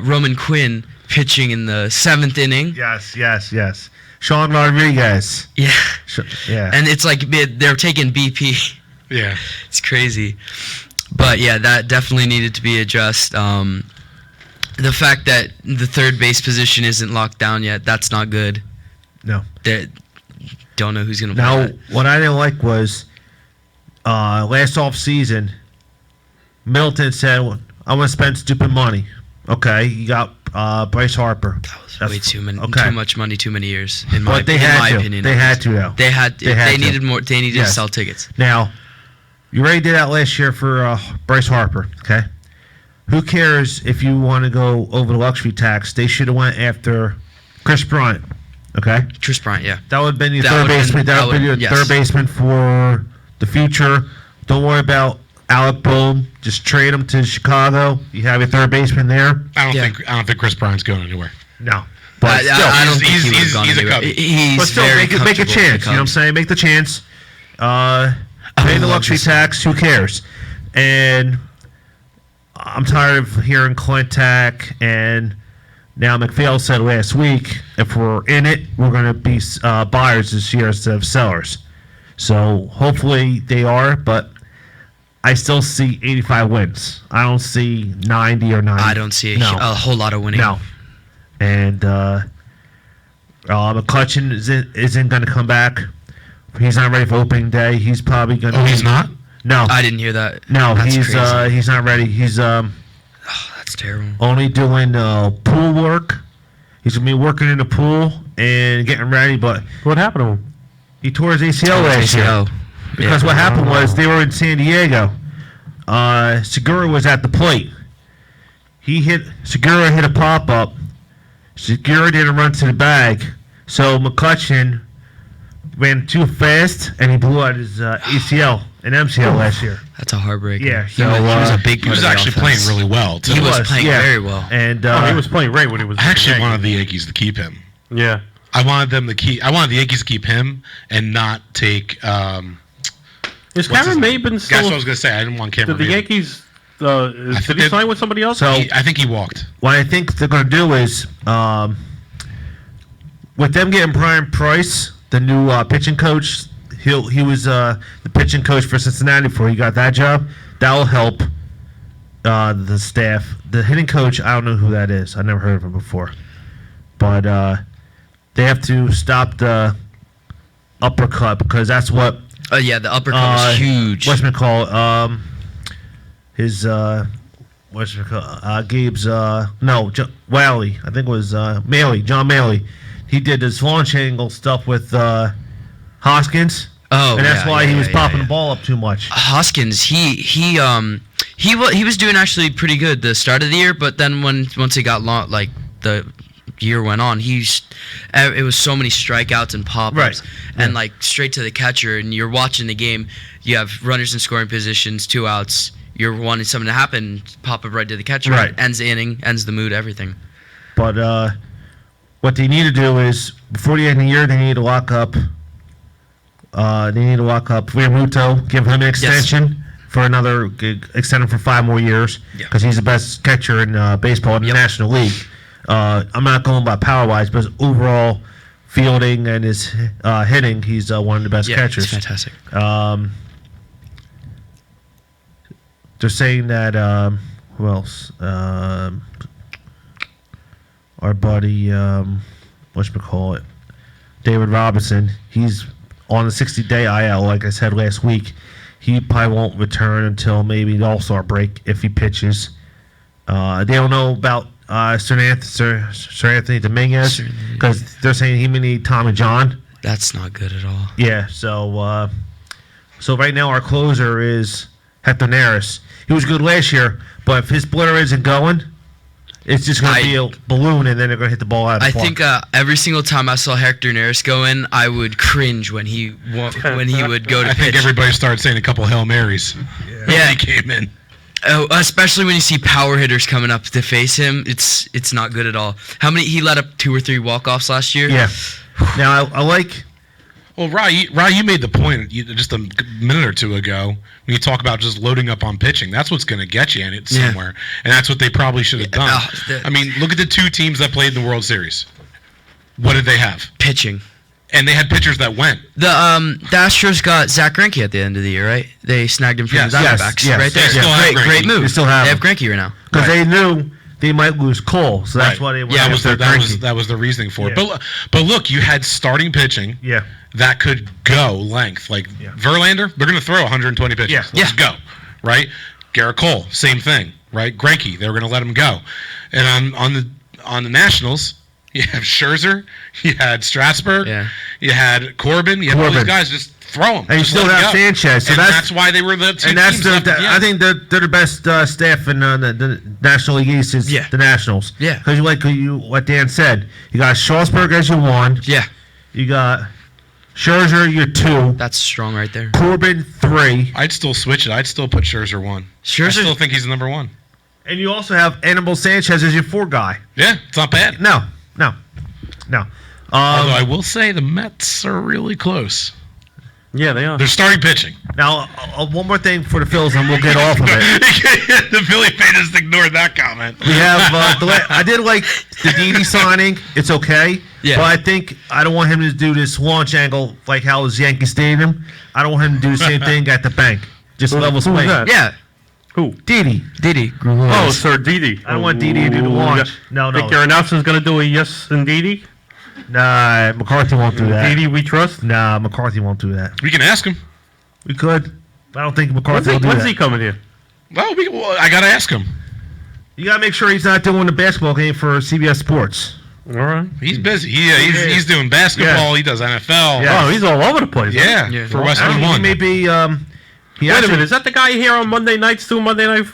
Speaker 4: Roman Quinn pitching in the 7th inning.
Speaker 1: Yes. Sean Rodriguez.
Speaker 4: Yeah.
Speaker 1: Yeah.
Speaker 4: And it's like they're taking BP.
Speaker 3: Yeah.
Speaker 4: It's crazy. But yeah, that definitely needed to be addressed. The fact that the third base position isn't locked down yet, that's not good.
Speaker 1: No.
Speaker 4: Don't know who's going to play
Speaker 1: Now,
Speaker 4: that.
Speaker 1: what I didn't like was last off season, Middleton said, "I want to spend stupid money." Okay, you got Bryce Harper.
Speaker 4: That was way too
Speaker 1: okay.
Speaker 4: much money, too many years. In my opinion,
Speaker 1: They had to though.
Speaker 4: They needed more. They needed to
Speaker 1: Yes.
Speaker 4: sell tickets.
Speaker 1: Now, you already did that last year for Bryce Harper. Okay, who cares if you want to go over the luxury tax? They should have went after Chris Bryant. Okay,
Speaker 4: Chris Bryant, yeah.
Speaker 1: that would have been your
Speaker 4: That
Speaker 1: third
Speaker 4: would've
Speaker 1: baseman.
Speaker 4: been-
Speaker 1: That
Speaker 4: that
Speaker 1: would have been your
Speaker 4: would- yes.
Speaker 1: third baseman for the future. Don't worry about Alec Boehm. Just trade him to Chicago. You have your third baseman there.
Speaker 3: I don't think Chris Bryant's going anywhere.
Speaker 1: No,
Speaker 4: But
Speaker 1: still,
Speaker 4: I don't think
Speaker 3: he's-
Speaker 4: he would have gone
Speaker 3: he's a
Speaker 4: anywhere.
Speaker 3: Cub.
Speaker 4: He's
Speaker 1: but still,
Speaker 4: very
Speaker 1: make a
Speaker 4: comfortable with the
Speaker 1: chance. You know what I'm
Speaker 4: Cubs.
Speaker 1: saying? Make the chance. Pay the
Speaker 4: love
Speaker 1: luxury
Speaker 4: this.
Speaker 1: tax. Who cares? And I'm tired of hearing Clintac and now McPhail said last week, if we're in it, we're going to be buyers this year instead of sellers. So hopefully they are, but I still see 85 wins. I don't see 90 or 90.
Speaker 4: I don't see a whole lot of winning.
Speaker 1: No. And McCutcheon isn't going to come back. He's not ready for opening day. He's probably going to.
Speaker 3: Oh, he's not?
Speaker 1: No.
Speaker 4: I didn't hear that.
Speaker 1: No,
Speaker 4: That's
Speaker 1: he's
Speaker 4: crazy.
Speaker 1: not ready. He's
Speaker 4: That's terrible.
Speaker 1: only doing pool work. He's gonna be working in the pool and getting ready, but
Speaker 2: What happened to him?
Speaker 1: he tore his ACL last year.
Speaker 4: ACL.
Speaker 1: Because what happened was they were in San Diego. Segura was at the plate. Segura hit a pop up. Segura didn't run to the bag, so McCutcheon ran too fast and he blew out his ACL and MCL last year.
Speaker 4: That's a heartbreak.
Speaker 1: Yeah,
Speaker 4: he
Speaker 1: so,
Speaker 4: was a big
Speaker 3: He
Speaker 4: part
Speaker 3: was
Speaker 4: of the
Speaker 3: actually playing
Speaker 4: offense.
Speaker 3: really well, too.
Speaker 4: He was playing very well.
Speaker 1: And
Speaker 2: He was playing great when he was.
Speaker 3: I actually
Speaker 2: with the
Speaker 3: wanted the
Speaker 2: Yankees.
Speaker 3: Yankees to keep him.
Speaker 2: Yeah.
Speaker 3: I wanted the Yankees to keep him and not take.
Speaker 2: Is
Speaker 3: what's
Speaker 2: Cameron
Speaker 3: his name?
Speaker 2: Maben
Speaker 3: That's
Speaker 2: still?
Speaker 3: what I was gonna say. I didn't want Cameron.
Speaker 2: Did the
Speaker 3: Maben.
Speaker 2: Yankees?
Speaker 3: think
Speaker 2: Did he
Speaker 3: they-
Speaker 2: sign with somebody else?
Speaker 1: So
Speaker 3: I think he walked.
Speaker 1: what I think they're going to do is, with them getting Brian Price, the new pitching coach, he was the pitching coach for Cincinnati before he got that job. That will help the staff. The hitting coach, I don't know who that is. I never heard of him before, but they have to stop the uppercut because that's what
Speaker 4: Yeah, the uppercut was huge.
Speaker 1: whatchamacallit, his whatchamacallit, Gabe's Whaley, I think it was John Maley. He did this launch angle stuff with Hoskins,
Speaker 4: Oh,
Speaker 1: and that's
Speaker 4: yeah,
Speaker 1: why
Speaker 4: yeah,
Speaker 1: he was
Speaker 4: yeah,
Speaker 1: popping
Speaker 4: yeah.
Speaker 1: the ball up too much.
Speaker 4: Hoskins, he was doing actually pretty good the start of the year, but then once he got like the year went on, it was so many strikeouts and pop-ups,
Speaker 1: Right.
Speaker 4: and
Speaker 1: Yeah.
Speaker 4: like straight to the catcher, and you're watching the game. You have runners in scoring positions, 2 outs. You're wanting something to happen, pop up right to the catcher.
Speaker 1: Right.
Speaker 4: Ends the inning, ends the mood, everything.
Speaker 1: But what they need to do is before the end of the year, they need to lock up. Realmuto, give him an extension for extend him for 5 more years
Speaker 4: Yeah.
Speaker 1: because he's the best catcher in baseball in the
Speaker 4: Yep.
Speaker 1: National League. I'm not going by power wise, but his overall fielding and his hitting, he's one of the best
Speaker 4: Yeah,
Speaker 1: catchers.
Speaker 4: it's fantastic.
Speaker 1: They're saying that who else? Our buddy, whatchamacallit, David Robinson. He's on the 60-day IL, like I said last week. He probably won't return until maybe the All-Star break if he pitches. They don't know about Sir Anthony Dominguez because they're saying he may need Tommy John.
Speaker 4: That's not good at all.
Speaker 1: Yeah, so right now our closer is Hector Neris. He was good last year, but if his splitter isn't going, it's just going to be a balloon, and then they're going to hit the ball out of the
Speaker 4: I
Speaker 1: park.
Speaker 4: think every single time I saw Hector Neris go in, I would cringe when he would go to
Speaker 3: I
Speaker 4: pitch.
Speaker 3: think everybody started saying a couple Hail Marys.
Speaker 4: Yeah.
Speaker 3: He came in.
Speaker 4: Oh, especially when you see power hitters coming up to face him, it's not good at all. He let up 2 or 3 walk-offs last year.
Speaker 1: Yeah. Now I like.
Speaker 3: Well, Rye, you made the point just a minute or two ago when you talk about just loading up on pitching. That's what's going to get you in it
Speaker 4: Yeah.
Speaker 3: somewhere, and that's what they probably should have done. I mean, look at the 2 teams that played in the World Series. What did they have?
Speaker 4: Pitching.
Speaker 3: And they had pitchers that went.
Speaker 4: The Astros got Zach Greinke at the end of the year, right? They snagged him from
Speaker 3: Yes,
Speaker 4: the
Speaker 1: yes,
Speaker 4: Diamondbacks.
Speaker 1: yes.
Speaker 4: Right
Speaker 3: They
Speaker 4: there.
Speaker 3: still have
Speaker 4: Great
Speaker 3: Greinke.
Speaker 4: move.
Speaker 1: They still have
Speaker 4: They
Speaker 1: him.
Speaker 4: have Greinke right now.
Speaker 1: Because they knew they might lose Cole, so that's
Speaker 3: Right.
Speaker 1: why they went
Speaker 3: Yeah,
Speaker 1: after Greinke.
Speaker 3: that was the reasoning for it.
Speaker 1: Yeah.
Speaker 3: But look, you had starting pitching
Speaker 1: Yeah.
Speaker 3: that could go length. Like
Speaker 1: Yeah.
Speaker 3: Verlander, they're going to throw 120 pitches.
Speaker 1: Yeah.
Speaker 3: Let's go, right? Garrett Cole, same thing, right? Greinke, they were going to let him go. And on the Nationals, you have Scherzer, you had Strasburg,
Speaker 4: Yeah.
Speaker 3: you had Corbin, you had all these
Speaker 1: Corbin.
Speaker 3: guys. Just throw them.
Speaker 1: And you still have Sanchez, so
Speaker 3: and
Speaker 1: that's-
Speaker 3: that's why they were the 2
Speaker 1: And that's
Speaker 3: teams left at the
Speaker 1: I
Speaker 3: end.
Speaker 1: think they're the best staff in the National League East is
Speaker 4: Yeah.
Speaker 1: the Nationals.
Speaker 4: Yeah.
Speaker 1: Because what Dan said, you got Strasburg as your 1.
Speaker 4: Yeah,
Speaker 1: You got Scherzer your 2.
Speaker 4: that's strong right there.
Speaker 1: Corbin 3.
Speaker 3: I'd still switch it. I'd still put Scherzer 1. I
Speaker 4: Scherzer-
Speaker 3: still think he's the number 1.
Speaker 1: And you also have Anibal Sanchez as your 4 guy.
Speaker 3: Yeah, it's not bad.
Speaker 1: No.
Speaker 3: Although I will say the Mets are really close.
Speaker 2: Yeah, they are.
Speaker 3: They're starting pitching.
Speaker 1: Now, one more thing for the Phils, and we'll get off of it.
Speaker 3: The Philly fan just ignored that comment.
Speaker 1: We have I did like the Didi signing. It's okay.
Speaker 4: Yeah.
Speaker 1: But I think I don't want him to do this launch angle like how it's Yankee Stadium. I don't want him to do the same thing at the bank. Just level
Speaker 2: Who's
Speaker 1: swing.
Speaker 2: that?
Speaker 4: Yeah,
Speaker 2: Who?
Speaker 1: Didi.
Speaker 4: Didi.
Speaker 2: Oh, Sir Didi.
Speaker 1: I don't want Didi to do the launch. No.
Speaker 2: Think your announcer's going to do a yes and Didi?
Speaker 1: Nah, McCarthy won't do that.
Speaker 2: Didi, we trust?
Speaker 1: Nah, McCarthy won't do that.
Speaker 3: We can ask him.
Speaker 1: We could. I don't think
Speaker 2: When's
Speaker 1: McCarthy will do
Speaker 2: he
Speaker 1: that.
Speaker 2: coming here?
Speaker 3: Well, I got to ask him.
Speaker 1: You gotta make sure he's not doing the basketball game for CBS Sports.
Speaker 2: All right.
Speaker 3: He's busy. He's doing basketball. He does NFL.
Speaker 1: Yeah.
Speaker 2: Oh, he's all over the place. huh?
Speaker 3: Yeah,
Speaker 4: Yeah.
Speaker 3: for
Speaker 1: I
Speaker 3: Westwood
Speaker 1: think he
Speaker 3: 1.
Speaker 1: may be. He
Speaker 2: Wait a
Speaker 1: actually-
Speaker 2: minute, is that the guy here on Monday nights doing Monday Night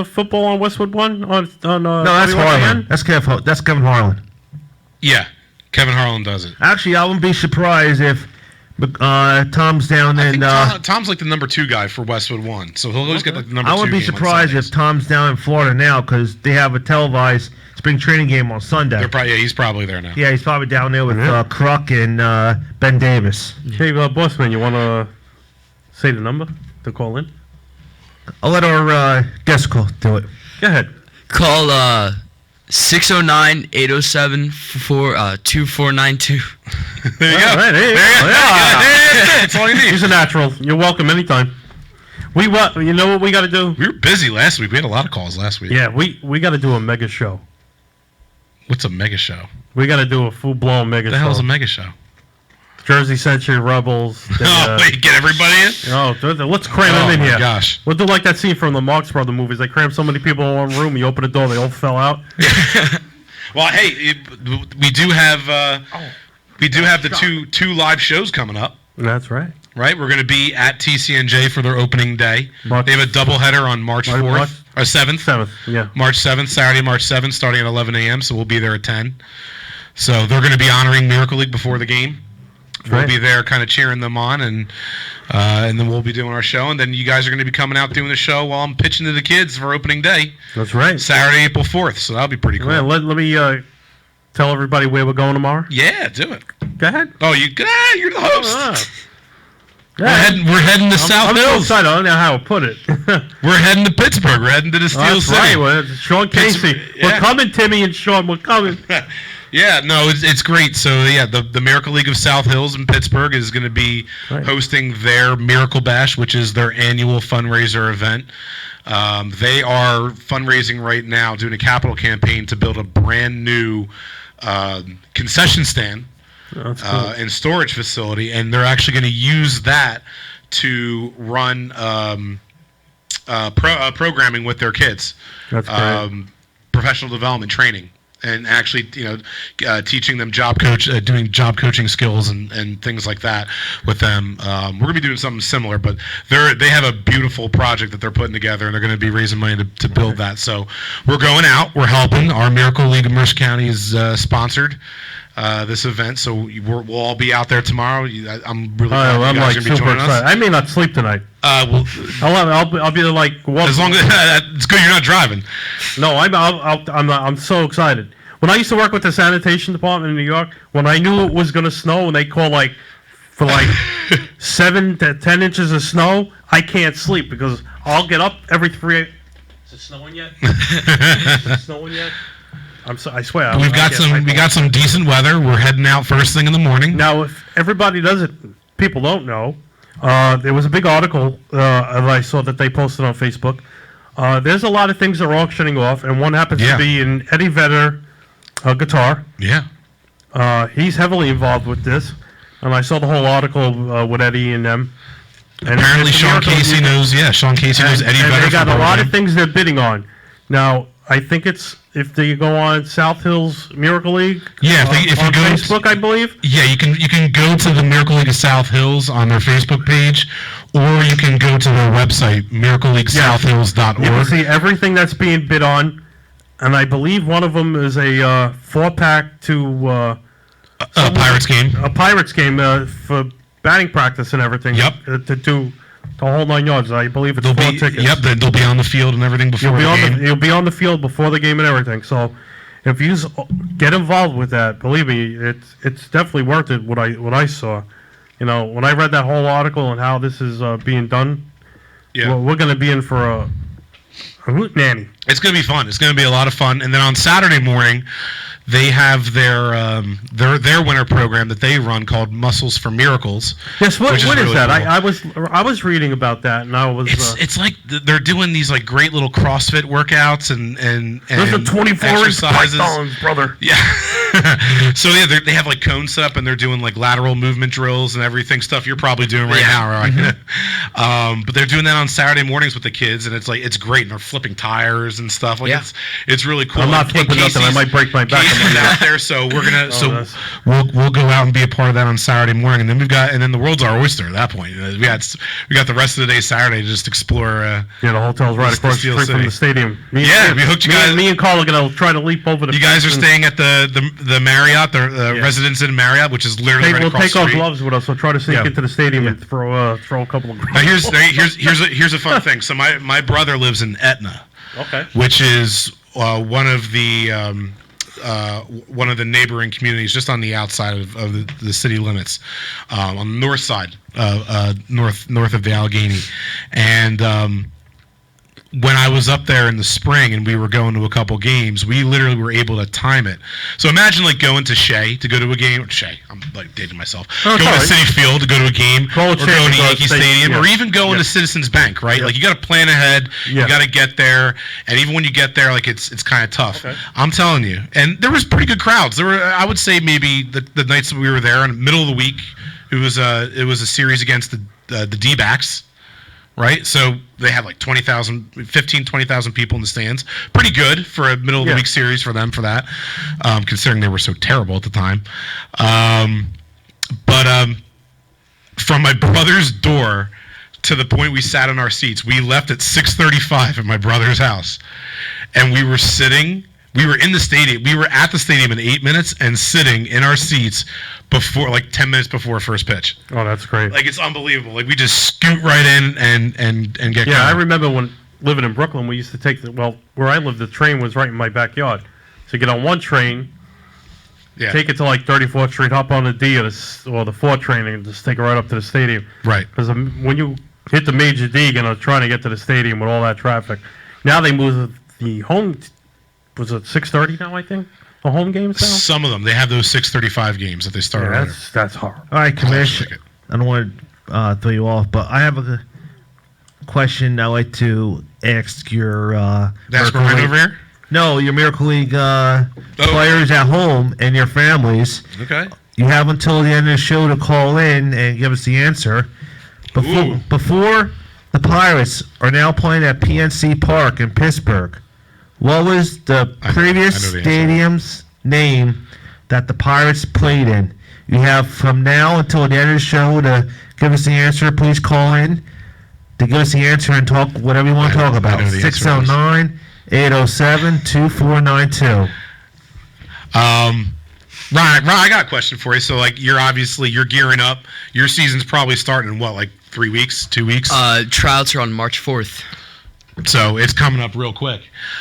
Speaker 2: Football on Westwood 1? On
Speaker 1: No, that's Harlan. That's Kevin Harlan.
Speaker 3: Yeah, Kevin Harlan does it.
Speaker 1: Actually, I wouldn't be surprised if But Tom's down
Speaker 3: I
Speaker 1: in.
Speaker 3: think Tom's like the number 2 guy for Westwood 1, so he'll always get like the number 2
Speaker 1: I wouldn't be
Speaker 3: game on
Speaker 1: surprised if
Speaker 3: Sundays.
Speaker 1: Tom's down in Florida now because they have a televised spring training game on Sunday.
Speaker 3: He's probably there now.
Speaker 1: Yeah, he's probably down there with
Speaker 2: Yeah.
Speaker 1: Kruk and Ben Davis.
Speaker 2: Hey, Bossman, you want to say the number to call in?
Speaker 1: I'll let our guest call do it.
Speaker 2: Go ahead.
Speaker 4: Call 609-807-2492.
Speaker 3: There you go.
Speaker 2: All right, there you go.
Speaker 3: That's all you need.
Speaker 2: He's a natural. You're welcome anytime. You know what we got to do?
Speaker 3: We were busy last week. We had a lot of calls last week.
Speaker 2: Yeah, we got to do a mega show.
Speaker 3: What's a mega show?
Speaker 2: We got to do a full-blown mega
Speaker 3: What the
Speaker 2: show.
Speaker 3: hell's a mega show?
Speaker 2: Jersey Century Rebels.
Speaker 3: Wait, get everybody in?
Speaker 2: Let's cram them in
Speaker 3: my
Speaker 2: here.
Speaker 3: gosh.
Speaker 2: We'll do like that scene from the Marx Brother movies. They crammed so many people in one room, you open the door, they all fell out.
Speaker 3: Well, hey, we do have the two live shows coming up.
Speaker 2: That's right.
Speaker 3: Right, we're going to be at TCNJ for their opening day.
Speaker 2: March-
Speaker 3: They have a doubleheader on March 4th or 7th.
Speaker 2: 7th, yeah.
Speaker 3: March 7th, Saturday, March 7th, starting at 11 a.m. So we'll be there at 10. So they're going to be honoring Miracle League before the game. We'll
Speaker 2: Right.
Speaker 3: be there, kind of cheering them on, and then we'll be doing our show. And then you guys are going to be coming out doing the show while I'm pitching to the kids for opening day,
Speaker 2: That's right.
Speaker 3: Saturday, April 4th. So that'll be pretty cool.
Speaker 2: Well, let me tell everybody where we're going tomorrow.
Speaker 3: Yeah, do it.
Speaker 2: Go ahead.
Speaker 3: Oh, you're the host.
Speaker 2: Yeah.
Speaker 3: We're heading to South
Speaker 2: I'm so
Speaker 3: Hills.
Speaker 2: excited. I don't know how to put it.
Speaker 3: We're heading to Pittsburgh. We're heading to the Steel
Speaker 2: That's
Speaker 3: City.
Speaker 2: right. Well, Sean Casey.
Speaker 3: Pittsburgh,
Speaker 2: We're
Speaker 3: yeah.
Speaker 2: coming, Timmy and Sean. We're coming.
Speaker 3: Yeah, no, it's great. So yeah, the Miracle League of South Hills in Pittsburgh is going to be
Speaker 2: Right.
Speaker 3: hosting their Miracle Bash, which is their annual fundraiser event. They are fundraising right now, doing a capital campaign to build a brand new concession stand
Speaker 2: That's cool.
Speaker 3: and storage facility, and they're actually going to use that to run programming with their kids.
Speaker 2: That's great.
Speaker 3: Professional development training, and actually, teaching them doing job coaching skills and things like that with them. We're gonna be doing something similar, but they have a beautiful project that they're putting together, and they're gonna be raising money to build that. So we're going out, we're helping. Our Miracle League of Mercer County is sponsored this event, so we'll all be out there tomorrow. I'm really glad
Speaker 2: I'm
Speaker 3: you guys
Speaker 2: like
Speaker 3: are gonna be
Speaker 2: super
Speaker 3: joining
Speaker 2: excited.
Speaker 3: us.
Speaker 2: I may not sleep tonight.
Speaker 3: Well,
Speaker 2: I'll be like one.
Speaker 3: as long as it's good you're not driving.
Speaker 2: No, I'm so excited. When I used to work with the sanitation department in New York, when I knew it was going to snow and they call for 7 to 10 inches of snow, I can't sleep because I'll get up every 3. Is it snowing yet? Is it snowing yet? I swear.
Speaker 3: We got some decent weather. We're heading out first thing in the morning.
Speaker 2: Now, if everybody does it, people don't know. There was a big article that I saw that they posted on Facebook. There's a lot of things they're auctioning off, and one happens
Speaker 3: Yeah.
Speaker 2: to be an Eddie Vedder guitar.
Speaker 3: Yeah.
Speaker 2: He's heavily involved with this, and I saw the whole article with Eddie and them. And
Speaker 3: Apparently,
Speaker 2: it's a
Speaker 3: Sean
Speaker 2: miracle
Speaker 3: Casey
Speaker 2: you-
Speaker 3: knows. Yeah, Sean Casey knows Eddie
Speaker 2: and
Speaker 3: Vedder.
Speaker 2: they got
Speaker 3: from
Speaker 2: a lot
Speaker 3: Birmingham.
Speaker 2: of things they're bidding on. Now, I think it's if they go on South Hills Miracle League.
Speaker 3: Yeah, if you
Speaker 2: on
Speaker 3: go to-
Speaker 2: Facebook, I believe.
Speaker 3: Yeah, you can go to the Miracle League of South Hills on their Facebook page, or you can go to their website, miracleleaguesouthhills.org.
Speaker 2: You can see everything that's being bid on, and I believe one of them is a 4-pack to
Speaker 3: Pirates game.
Speaker 2: a Pirates game for batting practice and everything.
Speaker 3: Yep.
Speaker 2: To do the whole 9 yards. I believe it's 4 tickets.
Speaker 3: They'll be on the field and everything before
Speaker 2: You'll be on the field before the game and everything. So if you get involved with that, believe me, it's definitely worth it. What I saw, when I read that whole article and how this is being done,
Speaker 3: Yeah.
Speaker 2: we're going to be in for a hoot nanny.
Speaker 3: It's going to be fun. It's going to be a lot of fun. And then on Saturday morning, they have their winter program that they run called Muscles for Miracles.
Speaker 2: Yes, what
Speaker 3: which
Speaker 2: is
Speaker 3: really
Speaker 2: that?
Speaker 3: cool.
Speaker 2: I was reading about that, and I was.
Speaker 3: It's like they're doing these like great little CrossFit workouts and
Speaker 2: those are 24-inch
Speaker 3: exercises.
Speaker 2: pythons, brother.
Speaker 3: Yeah. So yeah, they have like cones set up and they're doing like lateral movement drills and everything, stuff you're probably doing right now, right? But they're doing that on Saturday mornings with the kids, and it's great. And they're flipping flipping tires and stuff. Like
Speaker 4: Yeah.
Speaker 3: it's really cool.
Speaker 2: I'm not
Speaker 3: And
Speaker 2: flipping nothing. I might break my back.
Speaker 3: Casey's out there, so we're gonna
Speaker 2: that's-
Speaker 3: we'll go out and be a part of that on Saturday morning, and then the world's our oyster at that point. We got the rest of the day Saturday to just explore.
Speaker 2: Yeah, the hotel's right
Speaker 3: It's
Speaker 2: across the
Speaker 3: Steel
Speaker 2: street from
Speaker 3: City.
Speaker 2: the stadium.
Speaker 3: We hooked you guys.
Speaker 2: Me and Carl are gonna try to leap over the.
Speaker 3: You guys are
Speaker 2: fence and
Speaker 3: staying at the Marriott, the Residence Inn Marriott, which is literally right
Speaker 2: We'll
Speaker 3: across
Speaker 2: take
Speaker 3: the
Speaker 2: our
Speaker 3: street.
Speaker 2: gloves with us. We'll try to sneak
Speaker 3: Yeah.
Speaker 2: into the stadium and throw a couple of.
Speaker 3: Now here's a fun thing. So my brother lives in Etna,
Speaker 2: Okay.
Speaker 3: which is one of the neighboring communities just on the outside of the city limits, on the north side, north of the Allegheny, and when I was up there in the spring and we were going to a couple games, we literally were able to time it. So imagine like going to Shea to go to a game. Shea, I'm like dating myself.
Speaker 2: Oh, it's
Speaker 3: Going
Speaker 2: all
Speaker 3: to
Speaker 2: right.
Speaker 3: Citi Field to go to a game,
Speaker 2: Call
Speaker 3: or
Speaker 2: it Shea
Speaker 3: going to
Speaker 2: because
Speaker 3: Yankee
Speaker 2: they-
Speaker 3: Stadium, or
Speaker 2: yeah.
Speaker 3: even going to Citizens Bank, right? Like you got to plan ahead.
Speaker 2: Yeah.
Speaker 3: You got to get there, and even when you get there, like it's kind of tough.
Speaker 2: Okay.
Speaker 3: I'm telling you. And there was pretty good crowds. There were, I would say, maybe the nights that we were there in the middle of the week. It was a series against the D-backs. Right, so they had like 20,000 people in the stands. Pretty good for a middle of the week series for them for that, considering they were so terrible at the time. But from my brother's door to the point we sat in our seats, we left at 6:35 at my brother's house, and we were sitting. We were in the stadium. We were at the stadium in 8 minutes and sitting in our seats before, like 10 minutes before first pitch.
Speaker 2: Oh, that's great.
Speaker 3: Like it's unbelievable. Like we just scoot right in and get
Speaker 2: Yeah, I
Speaker 3: going.
Speaker 2: remember when living in Brooklyn, we used to take where I lived, the train was right in my backyard. So get on one train,
Speaker 3: Yeah.
Speaker 2: take it to like 34th Street, hop on the D or the 4 train, and just take it right up to the stadium.
Speaker 3: Right.
Speaker 2: Because when you hit the major D, trying to get to the stadium with all that traffic. Now they moved the home. Was it 6:30 now? I think the home games now.
Speaker 3: Some of them they have those 6:35 games that they start
Speaker 2: Yeah,
Speaker 3: earlier.
Speaker 2: that's horrible.
Speaker 1: All right, Commish.
Speaker 3: Ticket.
Speaker 1: I don't want to throw you off, but I have a question I'd like to ask your
Speaker 3: That's
Speaker 1: Miracle
Speaker 3: Ryan
Speaker 1: League-
Speaker 3: over here.
Speaker 1: No, your Miracle League players at home and your families.
Speaker 3: Okay.
Speaker 1: You have until the end of the show to call in and give us the answer.
Speaker 3: Ooh.
Speaker 1: Before the Pirates are now playing at PNC Park in Pittsburgh, what was the previous
Speaker 3: I know the answer.
Speaker 1: stadium's name that the Pirates played in? You have from now until the end of the show to give us the answer. Please call in to give us the answer and talk whatever you want to
Speaker 3: I-
Speaker 1: talk
Speaker 3: I
Speaker 1: about.
Speaker 3: know the answer.
Speaker 1: 609-807-2492.
Speaker 3: Ryan, I got a question for you. So like you're gearing up. Your season's probably starting in what, like 3 weeks, 2 weeks?
Speaker 4: Tryouts are on March 4th.
Speaker 3: So it's coming up real quick.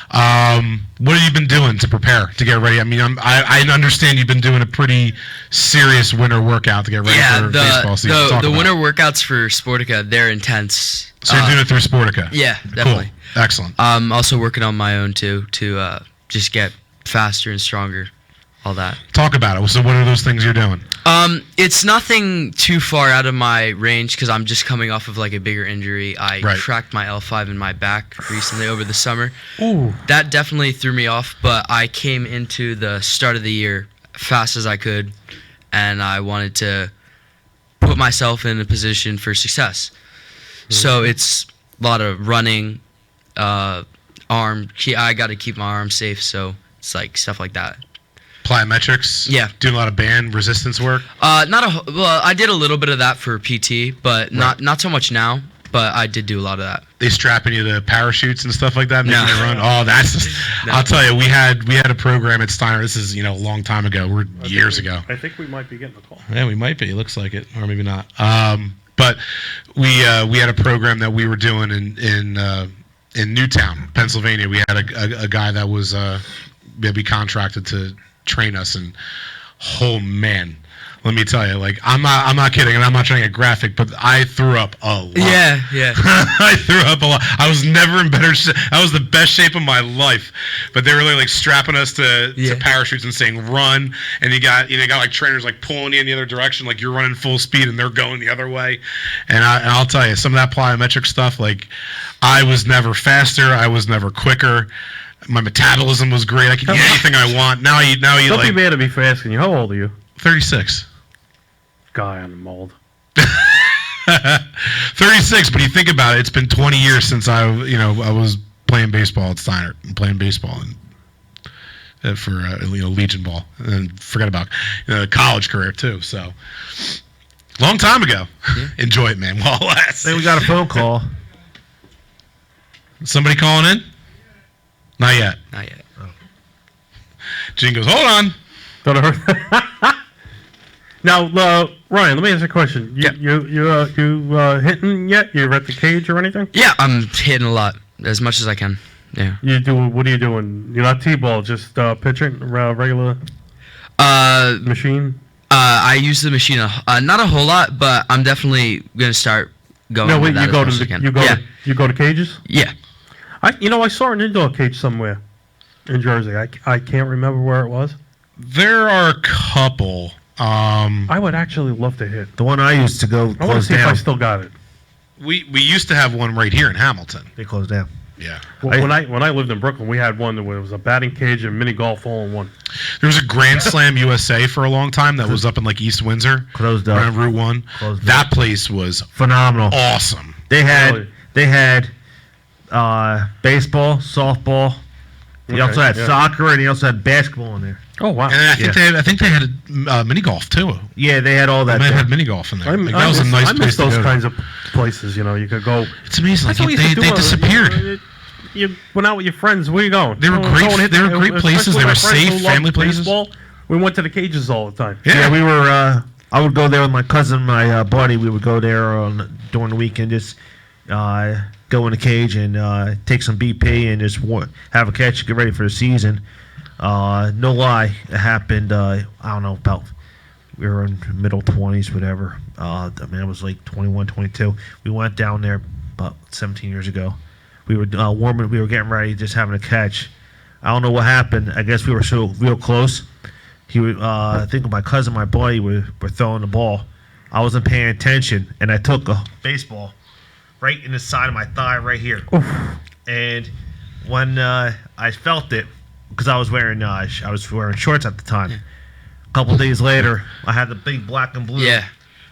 Speaker 3: What have you been doing to prepare to get ready? I mean, I understand you've been doing a pretty serious winter workout to get ready for baseball season. Talk
Speaker 4: the
Speaker 3: about
Speaker 4: winter
Speaker 3: it.
Speaker 4: workouts for Sportica, they're intense.
Speaker 3: So you're doing it through Sportica.
Speaker 4: Yeah, definitely.
Speaker 3: Cool. Excellent.
Speaker 4: I'm also working on my own too to just get faster and stronger, all that.
Speaker 3: Talk about it. So what are those things you're doing?
Speaker 4: It's nothing too far out of my range because I'm just coming off of like a bigger injury. I
Speaker 3: Right.
Speaker 4: cracked my L5 in my back recently over the summer.
Speaker 2: Ooh.
Speaker 4: That definitely threw me off, but I came into the start of the year fast as I could, and I wanted to put myself in a position for success. So it's a lot of running, I got to keep my arm safe, so it's like stuff like that.
Speaker 3: Plyometrics.
Speaker 4: Yeah.
Speaker 3: Doing a lot of band resistance work.
Speaker 4: Well, I did a little bit of that for PT, but not so much now. But I did do a lot of that.
Speaker 3: They strapping you to parachutes and stuff like that, making
Speaker 4: No.
Speaker 3: you run. Oh, that's just.
Speaker 4: No.
Speaker 3: I'll tell you, we had a program at Steiner. This is a long time ago. We're years ago.
Speaker 2: I think we might be getting a call.
Speaker 3: Yeah, we might be. It looks like it, or maybe not. But we had a program that we were doing in Newtown, Pennsylvania. We had a guy that was we contracted to train us, and oh man, let me tell you, like I'm not kidding, and I'm not trying to get graphic, but I threw up a lot.
Speaker 4: Yeah.
Speaker 3: I threw up a lot. I was never in better shape. I was the best shape of my life. But they were really like strapping us to parachutes and saying run, and you got like trainers like pulling you in the other direction, like you're running full speed and they're going the other way. And I'll tell you, some of that plyometric stuff, like I was never faster, I was never quicker. My metabolism was great. I could eat anything I want. Now you
Speaker 2: Don't be
Speaker 3: like
Speaker 2: mad at me for asking you. How old are you?
Speaker 3: 36.
Speaker 2: Guy on the mold.
Speaker 3: 36, but you think about it, it's been 20 years since I was playing baseball at Steiner and playing baseball for Legion ball, and forget about college career too. So long time ago.
Speaker 4: Yeah.
Speaker 3: Enjoy it, man, while it lasts.
Speaker 1: I think we got a phone call.
Speaker 3: Somebody calling in? Not yet.
Speaker 4: Not yet.
Speaker 3: Gene goes, hold on.
Speaker 2: Don't hurt. Now, Ryan, let me ask you a question. You hitting yet? You're at the cage or anything?
Speaker 4: Yeah, I'm hitting a lot, as much as I can. Yeah.
Speaker 2: What are you doing? You're not T-ball, just pitching, regular machine?
Speaker 4: I use the machine not a whole lot, but I'm definitely gonna start going.
Speaker 2: No,
Speaker 4: with
Speaker 2: wait,
Speaker 4: that as much as I can.
Speaker 2: you go to cages?
Speaker 4: Yeah.
Speaker 2: I saw an indoor cage somewhere in Jersey. I can't remember where it was.
Speaker 3: There are a couple.
Speaker 2: I would actually love to hit.
Speaker 1: The one I used to go
Speaker 2: I want to
Speaker 1: closed
Speaker 2: see if I
Speaker 1: down.
Speaker 2: still got it.
Speaker 3: We used to have one right here in Hamilton.
Speaker 1: They closed down.
Speaker 3: Yeah.
Speaker 2: When I lived in Brooklyn, we had one that was a batting cage and mini golf all in one.
Speaker 3: There was a Grand Slam USA for a long time that was up in like East Windsor.
Speaker 1: Closed
Speaker 3: Around
Speaker 1: up.
Speaker 3: Route 1.
Speaker 1: Closed
Speaker 3: That place was
Speaker 1: Phenomenal.
Speaker 3: awesome.
Speaker 1: They had
Speaker 2: Really?
Speaker 1: baseball, softball. He
Speaker 2: Okay,
Speaker 1: also had
Speaker 2: yeah.
Speaker 1: soccer, and he also had basketball in there.
Speaker 2: Oh wow!
Speaker 3: And I think they had mini golf too.
Speaker 1: Yeah, they had all
Speaker 3: They
Speaker 1: that.
Speaker 3: might have
Speaker 1: there.
Speaker 3: had mini golf in there.
Speaker 2: I
Speaker 3: Like, that was a nice place
Speaker 2: miss
Speaker 3: to
Speaker 2: those
Speaker 3: go.
Speaker 2: kinds of places. You could go.
Speaker 3: It's amazing. Like,
Speaker 2: That's what we used to
Speaker 3: they
Speaker 2: do,
Speaker 3: disappeared.
Speaker 2: You went out with your friends. Where you going?
Speaker 3: They were
Speaker 2: Oh,
Speaker 3: great-
Speaker 2: go and hit
Speaker 3: they were
Speaker 2: the-
Speaker 3: great places.
Speaker 2: especially
Speaker 3: They
Speaker 2: my
Speaker 3: were
Speaker 2: friends
Speaker 3: safe,
Speaker 2: who loved
Speaker 3: family places.
Speaker 2: baseball, we went to the cages all the time.
Speaker 1: Yeah, we were. I would go there with my cousin, my buddy. We would go there during the weekend, just go in the cage and take some BP and just have a catch, get ready for the season. No lie, it happened. I don't know, about we were in middle 20s, whatever. I mean, I was like 21, 22. We went down there about 17 years ago. We were warming. We were getting ready, just having a catch. I don't know what happened. I guess we were so real close. He would, I think my cousin, my buddy, were throwing the ball. I wasn't paying attention, and I took a baseball right in the side of my thigh, right here. And when I felt it, because I was wearing shorts at the time. A couple days later, I had the big black and blue.
Speaker 4: Yeah.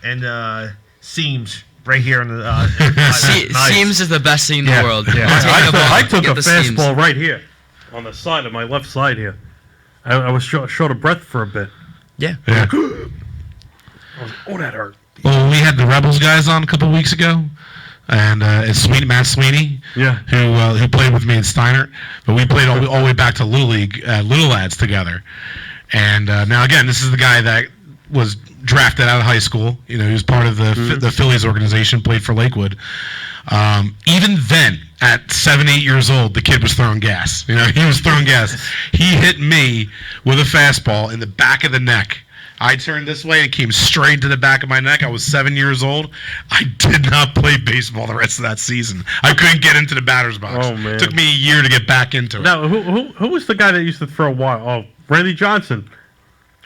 Speaker 1: And seams right here in the.
Speaker 4: Seams is the best thing in
Speaker 1: Yeah,
Speaker 4: the world.
Speaker 1: yeah.
Speaker 4: I'll take the ball,
Speaker 2: I took
Speaker 4: get
Speaker 2: a
Speaker 4: the seams.
Speaker 2: fastball right here on the side of my left side here. I was short of breath for a bit.
Speaker 4: Yeah.
Speaker 3: Yeah.
Speaker 2: Oh, that hurt.
Speaker 3: Well, we had the Rebels guys on a couple weeks ago, and it's Matt Sweeney,
Speaker 2: Yeah.
Speaker 3: who played with me in Steiner, but we played all the way back to Little League, Little Lads together. And now again, this is the guy that was drafted out of high school. He was part of the Phillies organization, played for Lakewood. Even then, at 7, 8 years old, the kid was throwing gas. He was throwing gas. He hit me with a fastball in the back of the neck. I turned this way and came straight to the back of my neck. I was 7 years old. I did not play baseball the rest of that season. I couldn't get into the batter's box.
Speaker 2: Oh, man.
Speaker 3: It took me a year to get back into it.
Speaker 2: Now, who was the guy that used to throw wild? Oh, Randy Johnson.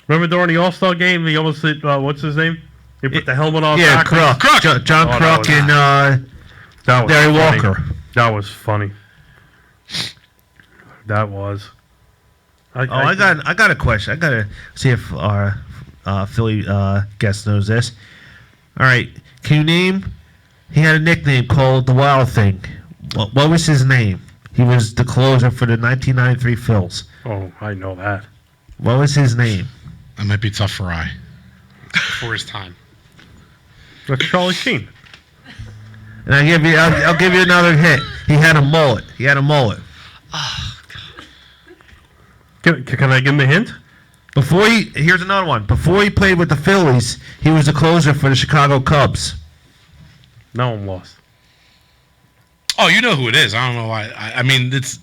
Speaker 2: Remember during the All-Star game, he almost hit, what's his name? He put the helmet on.
Speaker 1: Yeah,
Speaker 2: backwards.
Speaker 1: Kruk. John
Speaker 2: Oh, that
Speaker 1: Kruk
Speaker 2: was-
Speaker 1: and
Speaker 2: That was
Speaker 1: Gary
Speaker 2: funny.
Speaker 1: Walker.
Speaker 2: That was funny. That was.
Speaker 1: I got a question. I gotta see if our Philly guest knows this. All right, can you name? He had a nickname called the Wild Thing. What was his name? He was the closer for the 1993 Phils.
Speaker 2: Oh, I know that.
Speaker 1: What was his name?
Speaker 3: That might be tough for Rye. Before his time.
Speaker 2: That's Charlie Sheen.
Speaker 1: And I'll give you another hint. He had a mullet.
Speaker 2: Can I give him a hint?
Speaker 1: Here's another one. Before he played with the Phillies, he was the closer for the Chicago Cubs.
Speaker 2: Now I'm lost.
Speaker 3: Oh, you know who it is. I don't know why. I mean, it's...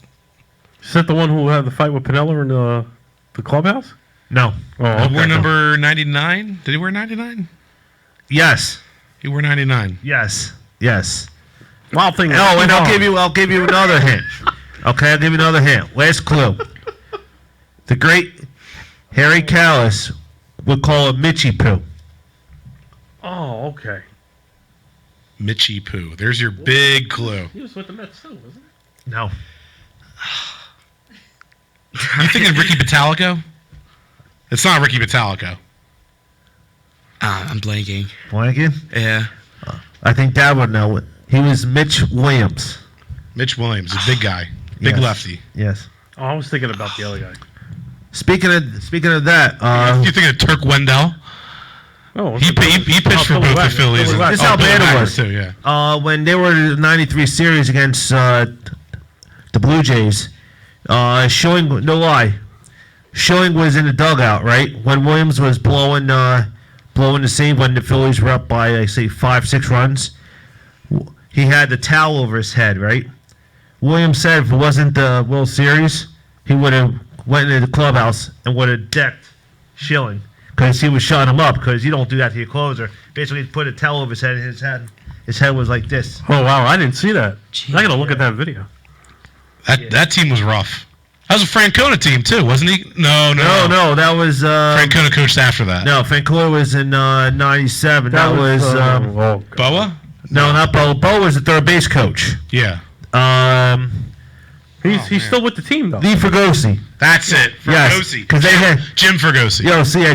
Speaker 2: Is that the one who had the fight with Pinella in the clubhouse?
Speaker 1: No.
Speaker 2: Oh, okay.
Speaker 3: We're number 99. Did he wear 99?
Speaker 1: Yes.
Speaker 3: He wore 99.
Speaker 1: Yes.
Speaker 2: Wild Thing.
Speaker 1: Oh, and I'll give you another hint. Okay, I'll give you another hint. Last clue. The great Harry Callis would call it Mitchie Poo.
Speaker 2: Oh, okay.
Speaker 3: Mitchie Poo. There's your big clue.
Speaker 2: He was with the Mets too, wasn't he?
Speaker 1: No.
Speaker 3: You thinking Ricky Batalico? It's not Ricky Batalico.
Speaker 4: I'm blanking.
Speaker 1: Blanking?
Speaker 4: Yeah.
Speaker 1: I think Dad would know it. He was Mitch Williams.
Speaker 3: Mitch Williams, a big guy, big
Speaker 1: Yes.
Speaker 3: lefty.
Speaker 1: Yes.
Speaker 2: Oh, I was thinking about the other guy.
Speaker 1: Speaking of that,
Speaker 3: You think of Turk Wendell?
Speaker 2: Oh,
Speaker 3: He pitched for both the Phillies.
Speaker 2: Philly
Speaker 1: This
Speaker 2: Wagner.
Speaker 1: is how
Speaker 3: Billy
Speaker 1: bad it
Speaker 3: Wagner
Speaker 1: was.
Speaker 3: too, yeah.
Speaker 1: when they were in the '93 series against the Blue Jays, Schilling, no lie, Schilling was in the dugout, right? When Williams was blowing the save when the Phillies were up by, like, say, 5-6 runs. He had the towel over his head, right? Williams said if it wasn't the World Series, he would have went into the clubhouse and would have decked Schilling because he was shutting him up because you don't do that to your closer. Basically, he put a towel over his head and his head was like this.
Speaker 2: Oh wow, I didn't see that. I gotta look at that video.
Speaker 3: That team was rough. That was a Francona team too, wasn't he? No,
Speaker 1: that was
Speaker 3: Francona coached after that.
Speaker 1: no. Francona was in '97. That was
Speaker 2: oh, God.
Speaker 3: Boa?
Speaker 1: no, not Bo. Bo was the third base coach.
Speaker 3: Yeah.
Speaker 2: He's still with the team though.
Speaker 1: Lee Fergosi.
Speaker 3: That's it.
Speaker 1: Yes,
Speaker 3: Fergosi.
Speaker 1: because they had
Speaker 3: Jim Fergosi.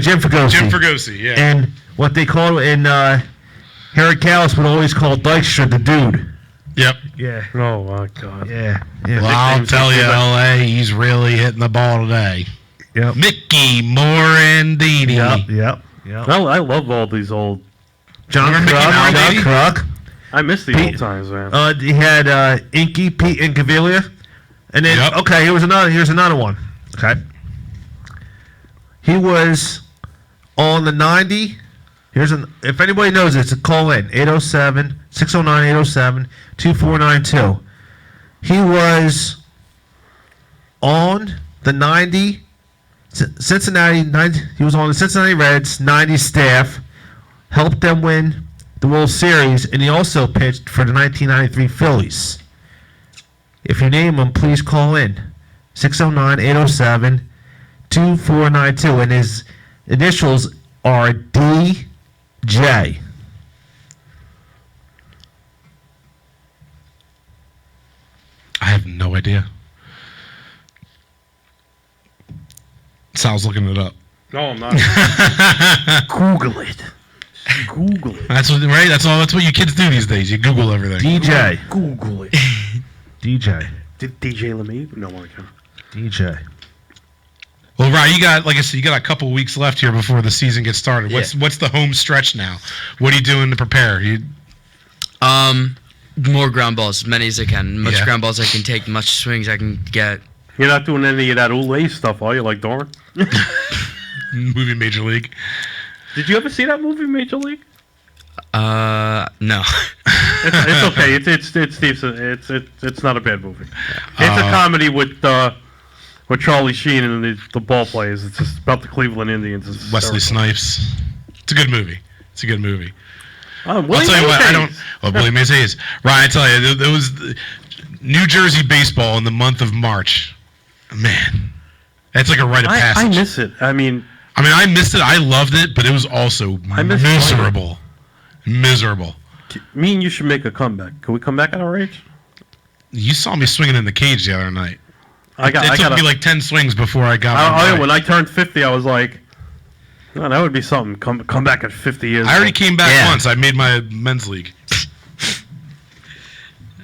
Speaker 1: Jim Fergosi.
Speaker 3: Jim Fergosi, yeah.
Speaker 1: And what they called in Harry Callis would always call Dykstra the dude.
Speaker 3: Yep.
Speaker 1: Yeah,
Speaker 2: Oh my God.
Speaker 1: yeah.
Speaker 3: Well, I'll tell you, LA, he's really hitting the ball today.
Speaker 1: Yep.
Speaker 3: Mickey Morandini.
Speaker 1: Yep.
Speaker 2: I love all these old.
Speaker 1: John
Speaker 3: Remember Mickey
Speaker 1: Kruk.
Speaker 3: Mouse, baby?
Speaker 1: John Kruk.
Speaker 2: I miss these
Speaker 1: Pete-
Speaker 2: old times, man.
Speaker 1: He had Inky, Pete Incaviglia. And then,
Speaker 3: Yep.
Speaker 1: okay, here's another one. Okay. He was on the 90. If anybody knows it, it's a call in 609-807-2492. He was on the 90 Cincinnati. He was on the Cincinnati Reds 90 staff, helped them win the World Series, and he also pitched for the 1993 Phillies. If you name him, please call in 609-807-2492, and his initials are DJ.
Speaker 3: I have no idea. Sal's looking it up.
Speaker 2: No, I'm not. Google it. Google it.
Speaker 3: That's what, right? That's what you kids do these days. You Google everything.
Speaker 1: DJ.
Speaker 2: Google it.
Speaker 1: DJ.
Speaker 2: Did DJ LeMay? No, I can't.
Speaker 1: DJ.
Speaker 3: Well, Ryan, like I said, you got a couple weeks left here before the season gets started.
Speaker 4: Yeah.
Speaker 3: What's the home stretch now? What are you doing to prepare?
Speaker 4: More ground balls, as many as I can. Much
Speaker 3: Yeah.
Speaker 4: ground balls I can take, much swings I can get.
Speaker 2: You're not doing any of that Olay stuff, are you? Like Doran?
Speaker 3: Movie Major League.
Speaker 2: Did you ever see that movie, Major League?
Speaker 4: No.
Speaker 2: It's okay. It's decent. It's not a bad movie. It's a comedy with Charlie Sheen and the ball players. It's just about the Cleveland Indians. It's
Speaker 3: Wesley
Speaker 2: hysterical.
Speaker 3: Snipes. It's a good movie. It's a good movie.
Speaker 2: William
Speaker 3: I'll tell you what. I don't.
Speaker 2: Mays.
Speaker 3: Well, William Mays Hayes. Ryan, I tell you, there was New Jersey baseball in the month of March. Man, that's like a rite of
Speaker 2: I
Speaker 3: passage.
Speaker 2: miss it. I mean,
Speaker 3: I missed it. I loved it, but it was also
Speaker 2: I miss
Speaker 3: miserable. Miserable.
Speaker 2: me and you should make a comeback. Can we come back at our age?
Speaker 3: You saw me swinging in the cage the other night.
Speaker 2: I
Speaker 3: It took me like 10 swings before I got my
Speaker 2: when I turned 50, I was like, oh, that would be something. Come back at 50 years.
Speaker 3: I already came back
Speaker 4: Yeah.
Speaker 3: once. I made my men's league,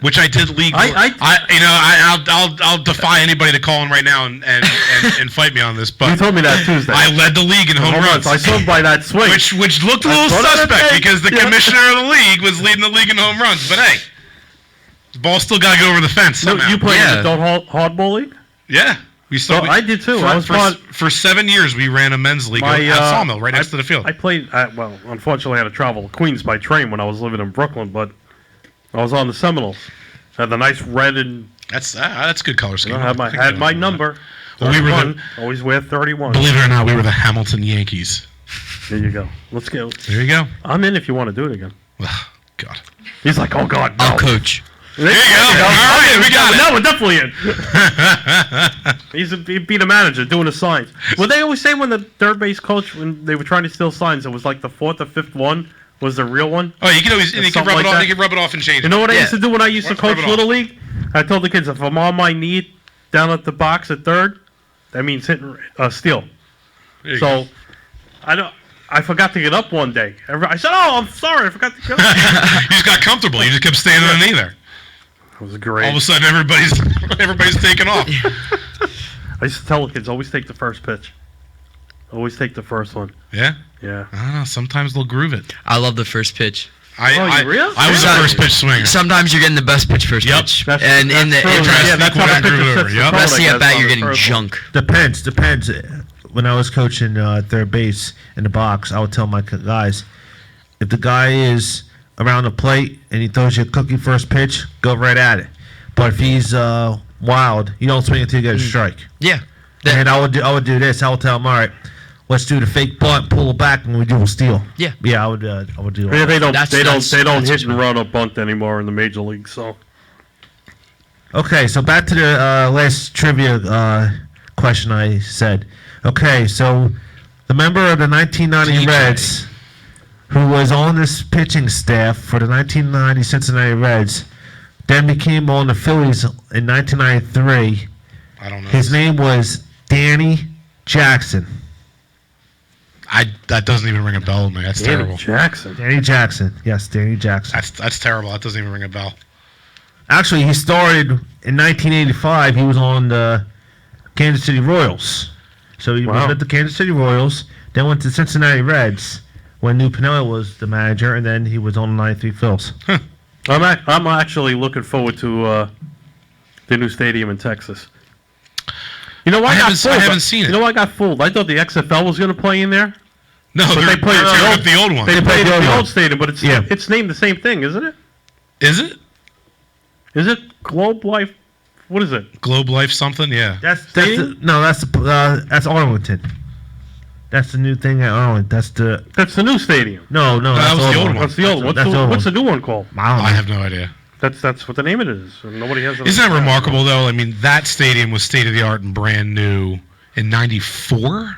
Speaker 3: which I did league. I'll defy anybody to call in right now and fight me on this.
Speaker 2: You
Speaker 3: But
Speaker 2: told me that Tuesday.
Speaker 3: I led the league in home runs,
Speaker 2: I saw him by that swing.
Speaker 3: which looked a little
Speaker 2: saw that
Speaker 3: suspect
Speaker 2: thing.
Speaker 3: because the
Speaker 2: Yeah.
Speaker 3: commissioner of the league was leading the league in home runs. But hey, the ball still got to go over the fence.
Speaker 2: No,
Speaker 3: Somehow.
Speaker 2: you played
Speaker 4: Yeah.
Speaker 2: in the adult hardball league?
Speaker 3: Yeah, we still.
Speaker 2: Well, I did too. I was
Speaker 3: for 7 years. We ran a men's league at Sawmill, right next to the field.
Speaker 2: I played. Unfortunately, I had to travel to Queens by train when I was living in Brooklyn, but I was on the Seminoles. Had the nice red and
Speaker 3: That's good color scheme.
Speaker 2: had my number.
Speaker 3: Well, we were
Speaker 2: 31. Always wear 31.
Speaker 3: Believe it or not, we were the Hamilton Yankees.
Speaker 2: There you go. Let's go.
Speaker 3: There you go.
Speaker 2: I'm in if you want to do it again.
Speaker 3: God.
Speaker 2: He's like, oh God, no.
Speaker 4: I'll coach.
Speaker 2: There
Speaker 3: you go. All right, we got it.
Speaker 2: No, we're definitely in. He'd be the manager doing the signs. Well, they always say when the third base coach, when they were trying to steal signs, it was like the fourth or fifth one was the real one.
Speaker 3: Oh, you can always you can
Speaker 2: Something
Speaker 3: rub it
Speaker 2: like
Speaker 3: off.
Speaker 2: that.
Speaker 3: You can rub it off and change
Speaker 2: You
Speaker 3: it.
Speaker 2: know what I
Speaker 4: Yeah.
Speaker 2: used to do when I used to
Speaker 3: Rub
Speaker 2: coach
Speaker 3: it off.
Speaker 2: Little League? I told the kids, if I'm on my knee down at the box at third, that means hitting steal.
Speaker 3: There you go.
Speaker 2: So I forgot to get up one day. I said, "Oh, I'm sorry, I forgot to get up."
Speaker 3: You just got comfortable. You just kept standing underneath there.
Speaker 2: It was
Speaker 3: All
Speaker 2: great.
Speaker 3: of a sudden, everybody's taking off.
Speaker 2: I used to tell the kids, always take the first pitch. Always take the first one.
Speaker 3: Yeah,
Speaker 2: Yeah.
Speaker 3: I don't know. Sometimes they'll groove it.
Speaker 4: I love the first pitch.
Speaker 3: I
Speaker 2: really?
Speaker 3: I was a
Speaker 4: Yeah.
Speaker 3: first pitch swinger.
Speaker 4: Sometimes you're getting the best pitch first
Speaker 3: Yep.
Speaker 4: pitch,
Speaker 2: That's-
Speaker 4: and in the
Speaker 2: that's true.
Speaker 3: Interesting.
Speaker 2: Yeah, that's how
Speaker 3: People
Speaker 2: the
Speaker 3: groove
Speaker 2: pitcher
Speaker 3: it over.
Speaker 2: sets the
Speaker 3: Yep.
Speaker 2: tone,
Speaker 4: rest of
Speaker 2: I
Speaker 4: the
Speaker 2: guess,
Speaker 4: at bat
Speaker 2: on
Speaker 4: you're
Speaker 2: the
Speaker 4: getting
Speaker 2: first one.
Speaker 4: junk.
Speaker 1: Depends. When I was coaching third base in the box, I would tell my guys, if the guy is around the plate and he throws you a cookie first pitch, go right at it. But if he's wild, you don't swing until you get a strike.
Speaker 4: Yeah.
Speaker 1: And I would do this. I would tell him, all right, let's do the fake bunt, pull it back, and we do a steal.
Speaker 4: Yeah.
Speaker 1: Yeah, I would do
Speaker 2: Yeah,
Speaker 1: that.
Speaker 2: they don't.
Speaker 4: That's-
Speaker 2: They
Speaker 4: that's-
Speaker 2: don't
Speaker 4: that's
Speaker 2: hit and
Speaker 4: what's-
Speaker 2: run or bunt anymore in the major league. So
Speaker 1: Okay, so back to the last trivia question I said. Okay, so the member of the 1990
Speaker 3: TJ.
Speaker 1: Reds who was on this pitching staff for the 1990 Cincinnati Reds then became on the Phillies in 1993.
Speaker 3: I don't know.
Speaker 1: His name was Danny Jackson.
Speaker 3: That doesn't even ring a bell with me. That's
Speaker 2: Danny
Speaker 3: terrible.
Speaker 2: Jackson.
Speaker 1: Danny Jackson. Yes, Danny Jackson.
Speaker 3: That's terrible. That doesn't even ring a bell.
Speaker 1: Actually, he started in 1985. He was on the Kansas City Royals. So he
Speaker 2: Wow.
Speaker 1: was with the Kansas City Royals, then went to Cincinnati Reds when Lou Piniella was the manager, and then he was on the 93 Phils.
Speaker 2: I'm actually looking forward to the new stadium in Texas. You know,
Speaker 3: I
Speaker 2: got
Speaker 3: haven't- I
Speaker 2: fooled.
Speaker 3: haven't seen it.
Speaker 2: You know, I got fooled. I thought the XFL was going to play in there.
Speaker 3: No,
Speaker 2: But
Speaker 3: they're,
Speaker 2: they played
Speaker 3: they're
Speaker 2: the
Speaker 3: tearing
Speaker 2: old-
Speaker 3: up the old one.
Speaker 2: They
Speaker 1: played
Speaker 2: played
Speaker 1: the
Speaker 2: at
Speaker 1: old
Speaker 2: the
Speaker 1: one.
Speaker 2: old stadium, but it's named the same thing, isn't it?
Speaker 3: Is it
Speaker 2: Is it Globe Life? What is it?
Speaker 3: Globe Life something? Yeah.
Speaker 1: That's
Speaker 2: Stadium?
Speaker 1: that's Arlington. That's the new thing at Arlington. That's the
Speaker 2: That's the new stadium.
Speaker 1: no,
Speaker 3: that
Speaker 1: that's
Speaker 3: was the old one.
Speaker 2: What's the old one?
Speaker 1: That's the old
Speaker 2: What's the
Speaker 1: one.
Speaker 2: new one called?
Speaker 1: I don't know.
Speaker 3: I have no idea.
Speaker 2: That's what the name of it is. Nobody has.
Speaker 3: Isn't that remarkable though? I mean, that stadium was state of the art and brand new in '94.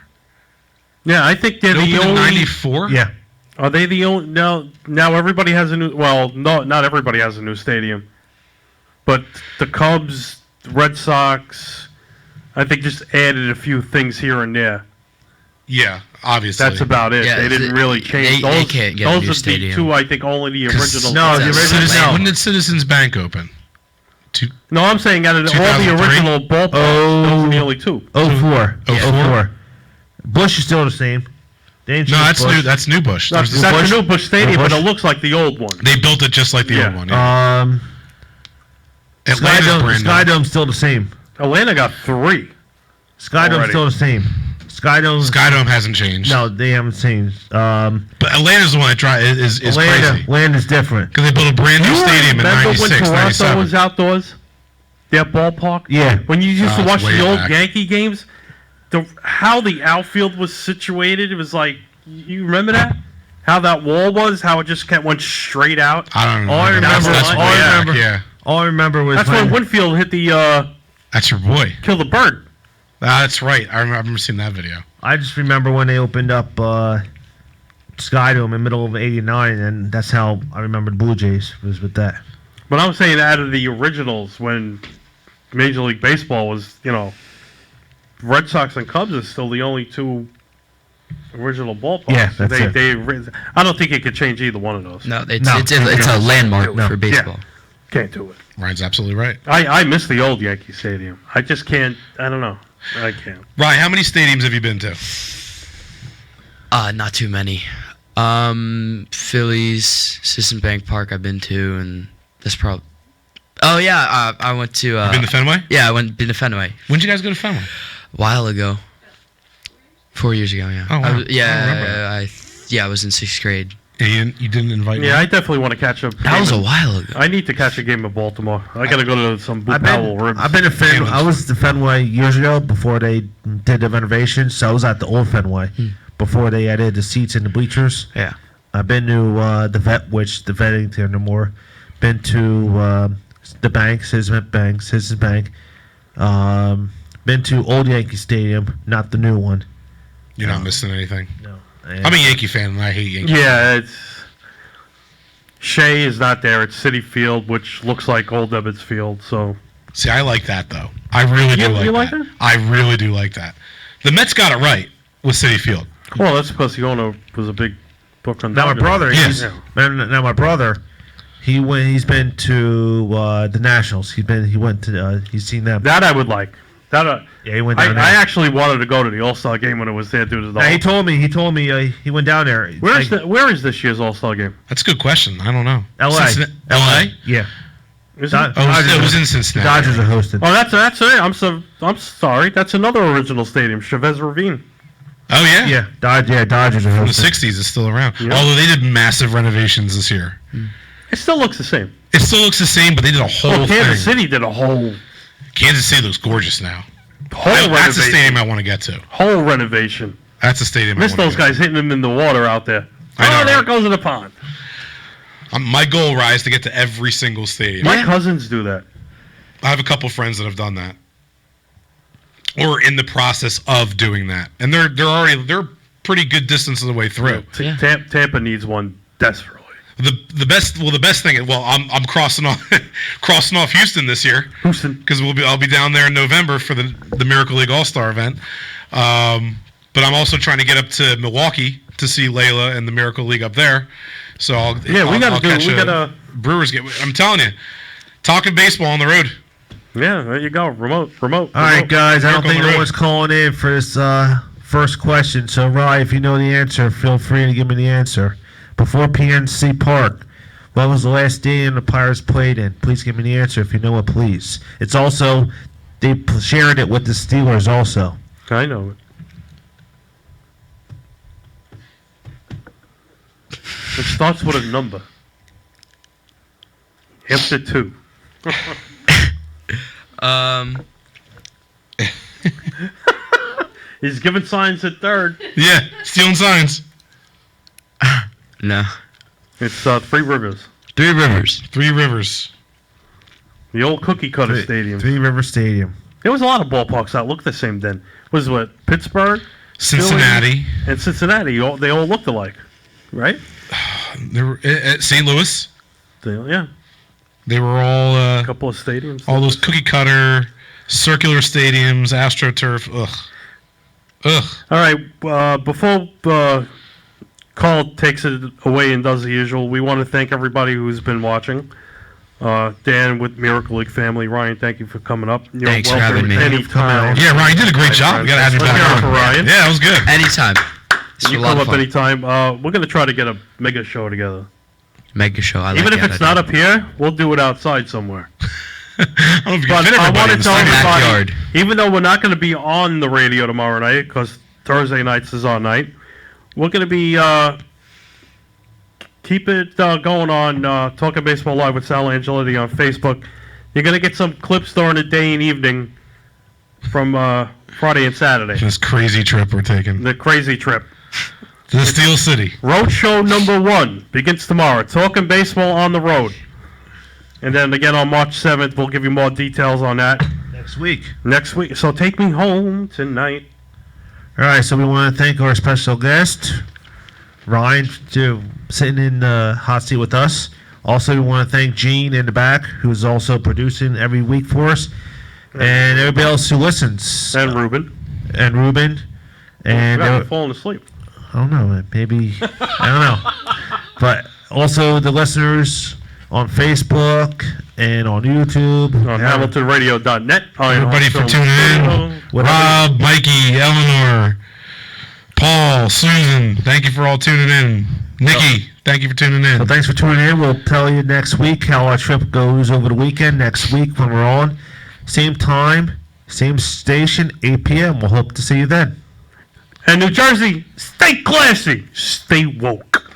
Speaker 2: Yeah, I think they're
Speaker 3: It opened
Speaker 2: the
Speaker 3: in
Speaker 2: only.
Speaker 3: '94.
Speaker 1: Yeah,
Speaker 2: Are they the only? Now everybody has a new. Well, no, not everybody has a new stadium, but the Cubs, the Red Sox, I think just added a few things here and there.
Speaker 3: Yeah, obviously.
Speaker 2: That's about it.
Speaker 4: Yeah,
Speaker 2: they didn't really change.
Speaker 4: they can't get a
Speaker 2: those
Speaker 4: new
Speaker 2: are
Speaker 4: stadium.
Speaker 2: the two. I think only the
Speaker 3: 'Cause-
Speaker 2: original.
Speaker 1: No, the
Speaker 4: That's-
Speaker 1: original-
Speaker 3: Citizens,
Speaker 1: no.
Speaker 3: when did Citizens Bank open?
Speaker 2: No, I'm saying out of all the
Speaker 3: 2003?
Speaker 2: original ballparks, those are the only two.
Speaker 1: 04.
Speaker 3: Yeah.
Speaker 1: 04. Bush is still the same. They ain't
Speaker 3: No,
Speaker 1: changed
Speaker 3: that's
Speaker 1: Bush.
Speaker 3: new. That's New Bush.
Speaker 2: That's,
Speaker 3: There's
Speaker 2: that's
Speaker 3: this-
Speaker 2: the new Bush Stadium,
Speaker 1: Bush.
Speaker 2: but it looks like the old one.
Speaker 3: they built it just like the
Speaker 2: Yeah.
Speaker 3: old one. Yeah. Atlanta's brand new.
Speaker 1: Skydome's still the same.
Speaker 2: Atlanta got 3.
Speaker 1: Skydome's
Speaker 2: Already.
Speaker 1: still the same. Skydome's
Speaker 3: Skydome hasn't changed.
Speaker 1: no, they haven't changed.
Speaker 3: But Atlanta's the one that is
Speaker 1: Atlanta,
Speaker 3: crazy.
Speaker 1: land is different.
Speaker 3: Because they built a brand new stadium in
Speaker 2: Remember when
Speaker 3: 96,
Speaker 2: Toronto
Speaker 3: 97.
Speaker 2: was outdoors? Their ballpark?
Speaker 1: Yeah.
Speaker 2: When you used to
Speaker 3: it's
Speaker 2: watch
Speaker 3: way
Speaker 2: the old
Speaker 3: back.
Speaker 2: Yankee games, how the outfield was situated, it was like, you remember that? How that wall was, how it just went straight out?
Speaker 3: I don't know.
Speaker 1: All I remember-
Speaker 3: That's
Speaker 1: all
Speaker 3: way
Speaker 1: I
Speaker 3: back,
Speaker 1: remember-
Speaker 3: yeah.
Speaker 1: All I remember was
Speaker 2: That's when Winfield hit the,
Speaker 3: That's your boy.
Speaker 2: kill the bird.
Speaker 3: That's right. I remember seeing that video.
Speaker 1: I just remember when they opened up Skydome in the middle of '89, and that's how I remember the Blue Jays was with that.
Speaker 2: But I'm saying out of the originals, when Major League Baseball was, Red Sox and Cubs are still the only two original ballparks.
Speaker 1: Yeah, that's it.
Speaker 2: I don't think it could change either one of those.
Speaker 4: No, it's
Speaker 1: No.
Speaker 4: it's a landmark
Speaker 1: No.
Speaker 4: for baseball.
Speaker 2: Can't do it.
Speaker 3: Ryan's absolutely right.
Speaker 2: I miss the old Yankee Stadium. I just can't. I don't know. I can't.
Speaker 3: Ryan, how many stadiums have you been to?
Speaker 4: Not too many. Phillies, Citizen Bank Park I've been to, and that's probably. Oh yeah, I went to.
Speaker 3: Been to Fenway?
Speaker 4: Yeah, been to Fenway
Speaker 3: When did you guys go to Fenway?
Speaker 4: a while ago. 4 years ago, yeah.
Speaker 3: Oh, wow.
Speaker 4: I was,
Speaker 3: I remember
Speaker 4: I was in 6th grade.
Speaker 3: Yeah, you didn't invite me.
Speaker 2: Yeah, I definitely want to catch up.
Speaker 4: That was a while ago.
Speaker 2: I need to catch a game of Baltimore. I got to go to some Blue
Speaker 1: I've
Speaker 2: Powell
Speaker 1: been,
Speaker 2: ribs.
Speaker 1: I've been to Fenway. I was to Fenway years ago before they did the renovations. So I was at the old Fenway before they added the seats and the bleachers.
Speaker 4: Yeah.
Speaker 1: I've been to the vet, which the vet ain't there no more. Been to the bank, Citizens Bank. Been to Old Yankee Stadium, not the new one.
Speaker 3: You're not missing anything.
Speaker 1: No.
Speaker 3: I'm a Yankee fan, and I hate Yankees.
Speaker 2: Yeah, it's Shea is not there. It's City Field, which looks like Old Ebbets Field. So
Speaker 3: See, I like that, though. I really do
Speaker 2: You
Speaker 3: like
Speaker 2: like
Speaker 3: that.
Speaker 2: that?
Speaker 3: I really do like that. The Mets got it right with City Field.
Speaker 2: well, that's because the owner was a big Brooklyn.
Speaker 1: Now my
Speaker 2: Dodger
Speaker 1: brother,
Speaker 2: fan.
Speaker 1: he's
Speaker 3: Yeah.
Speaker 1: now my brother, He went. He's been to the Nationals. He went to. He's seen them.
Speaker 2: That I would like. That
Speaker 1: Yeah, he went
Speaker 2: I
Speaker 1: down there.
Speaker 2: actually wanted to go to the All-Star game when it was there due to the.
Speaker 1: He told me. He went down there.
Speaker 2: Where is this year's All-Star game?
Speaker 3: That's a good question. I don't know.
Speaker 1: L.A.
Speaker 3: L.A.
Speaker 1: Yeah.
Speaker 2: Is
Speaker 1: Do-
Speaker 2: it?
Speaker 3: Oh, it was in
Speaker 1: The
Speaker 3: Cincinnati.
Speaker 1: Dodgers are hosting.
Speaker 2: Oh, that's it. I'm sorry. That's another original stadium, Chavez Ravine.
Speaker 3: Oh yeah.
Speaker 1: Yeah. Dodgers are
Speaker 3: From the
Speaker 1: hosting.
Speaker 3: '60s, it's still around.
Speaker 2: Yeah.
Speaker 3: Although they did massive renovations this year.
Speaker 2: It still looks the same.
Speaker 3: It still looks the same, but they did a whole
Speaker 2: Oh, Kansas
Speaker 3: thing.
Speaker 2: City did a whole
Speaker 3: Kansas City looks gorgeous now. That's the
Speaker 2: renovation.
Speaker 3: stadium I want to get to.
Speaker 2: Whole renovation.
Speaker 3: That's the stadium.
Speaker 2: Miss
Speaker 3: I wanna
Speaker 2: those
Speaker 3: get
Speaker 2: guys hitting them in the water out there.
Speaker 3: I know,
Speaker 2: Oh, there
Speaker 3: right?
Speaker 2: it goes in the pond.
Speaker 3: to. My goal, Rye, is to get to every single stadium.
Speaker 2: My cousins do that.
Speaker 3: I have a couple friends that have done that, or in the process of doing that, and they're pretty good distance of the way through.
Speaker 4: Yeah.
Speaker 2: Tampa needs one desperately.
Speaker 3: The best thing. Well, I'm crossing off Houston this year
Speaker 2: Houston.
Speaker 3: because I'll be down there in November for the Miracle League All Star event. But I'm also trying to get up to Milwaukee to see Layla and the Miracle League up there. So
Speaker 2: We gotta.
Speaker 3: Brewers game. I'm telling you, talking baseball on the road.
Speaker 2: Yeah, there you go. Remote.
Speaker 1: All right, guys. I don't
Speaker 3: Miracle
Speaker 1: think
Speaker 3: on the road.
Speaker 1: anyone's calling in for this first question. So, Rye, if you know the answer, feel free to give me the answer. Before PNC Park, what was the last stadium the Pirates played in? Please give me the answer if you know it, please. It's also, they shared it with the Steelers also.
Speaker 2: I know it. It starts with a number. After 2. He's giving signs at third.
Speaker 3: Yeah, stealing signs.
Speaker 4: No.
Speaker 2: It's Three Rivers.
Speaker 4: Three Rivers.
Speaker 3: Three Rivers.
Speaker 2: The old cookie cutter stadium.
Speaker 1: Three River Stadium.
Speaker 2: There was a lot of ballparks that looked the same then. Was what? Pittsburgh?
Speaker 3: Cincinnati.
Speaker 2: And Cincinnati. They all looked alike. Right?
Speaker 3: They were at St. Louis.
Speaker 2: Yeah.
Speaker 3: They were all
Speaker 2: A couple of stadiums.
Speaker 3: all those cookie cutter, circular stadiums, AstroTurf. Ugh.
Speaker 2: All right. Before Carl takes it away and does the usual, we want to thank everybody who's been watching. Dan with Miracle League family. Ryan, thank you for coming up. You're
Speaker 4: Thanks for
Speaker 2: welcome
Speaker 4: having me.
Speaker 2: anytime.
Speaker 3: Yeah, Ryan, you did a great job. We gotta have you
Speaker 2: Let's
Speaker 3: back
Speaker 2: hear it
Speaker 3: on.
Speaker 2: for Ryan.
Speaker 3: Yeah, that was good.
Speaker 4: Anytime. It's
Speaker 2: You
Speaker 4: a lot
Speaker 2: come
Speaker 4: of
Speaker 2: up
Speaker 4: fun.
Speaker 2: anytime. We're going to try to get a mega show together.
Speaker 4: Mega show. I like
Speaker 2: Even if
Speaker 4: that
Speaker 2: it's
Speaker 4: idea.
Speaker 2: not up here, we'll do it outside somewhere.
Speaker 3: I don't know if you can
Speaker 2: But
Speaker 3: fit
Speaker 2: I
Speaker 3: everybody
Speaker 2: want
Speaker 3: in
Speaker 2: to
Speaker 3: the
Speaker 2: tell
Speaker 3: stadium.
Speaker 2: everybody,
Speaker 4: Backyard.
Speaker 2: even though we're not going to be on the radio tomorrow night, because Thursday nights is our night, we're going to be keep it going on Talking Baseball Live with Sal Angeletti on Facebook. You're going to get some clips during the day and evening from Friday and Saturday.
Speaker 3: This crazy trip we're taking
Speaker 2: The crazy trip.
Speaker 3: to the Steel City.
Speaker 2: Road show number 1 begins tomorrow. Talking baseball on the road. And then again on March 7th, we'll give you more details on that
Speaker 1: Next week.
Speaker 2: next week. So take me home tonight.
Speaker 1: All right, so we want to thank our special guest, Ryan, for sitting in the hot seat with us. Also, we want to thank Gene in the back, who's also producing every week for us, and everybody else who listens,
Speaker 2: And Ruben.
Speaker 1: and Ruben, and
Speaker 2: I'm falling asleep.
Speaker 1: I don't know, maybe I don't know, but also the listeners on Facebook and on YouTube,
Speaker 2: On HamiltonRadio.net.
Speaker 3: Everybody for tuning in. Rob, Mikey, Eleanor, Paul, Susan, thank you for all tuning in. Nikki, thank you for tuning in.
Speaker 1: So thanks for tuning in. We'll tell you next week how our trip goes over the weekend. Next week when we're on, same time, same station, 8 p.m. We'll hope to see you then.
Speaker 2: And New Jersey, stay classy, stay woke.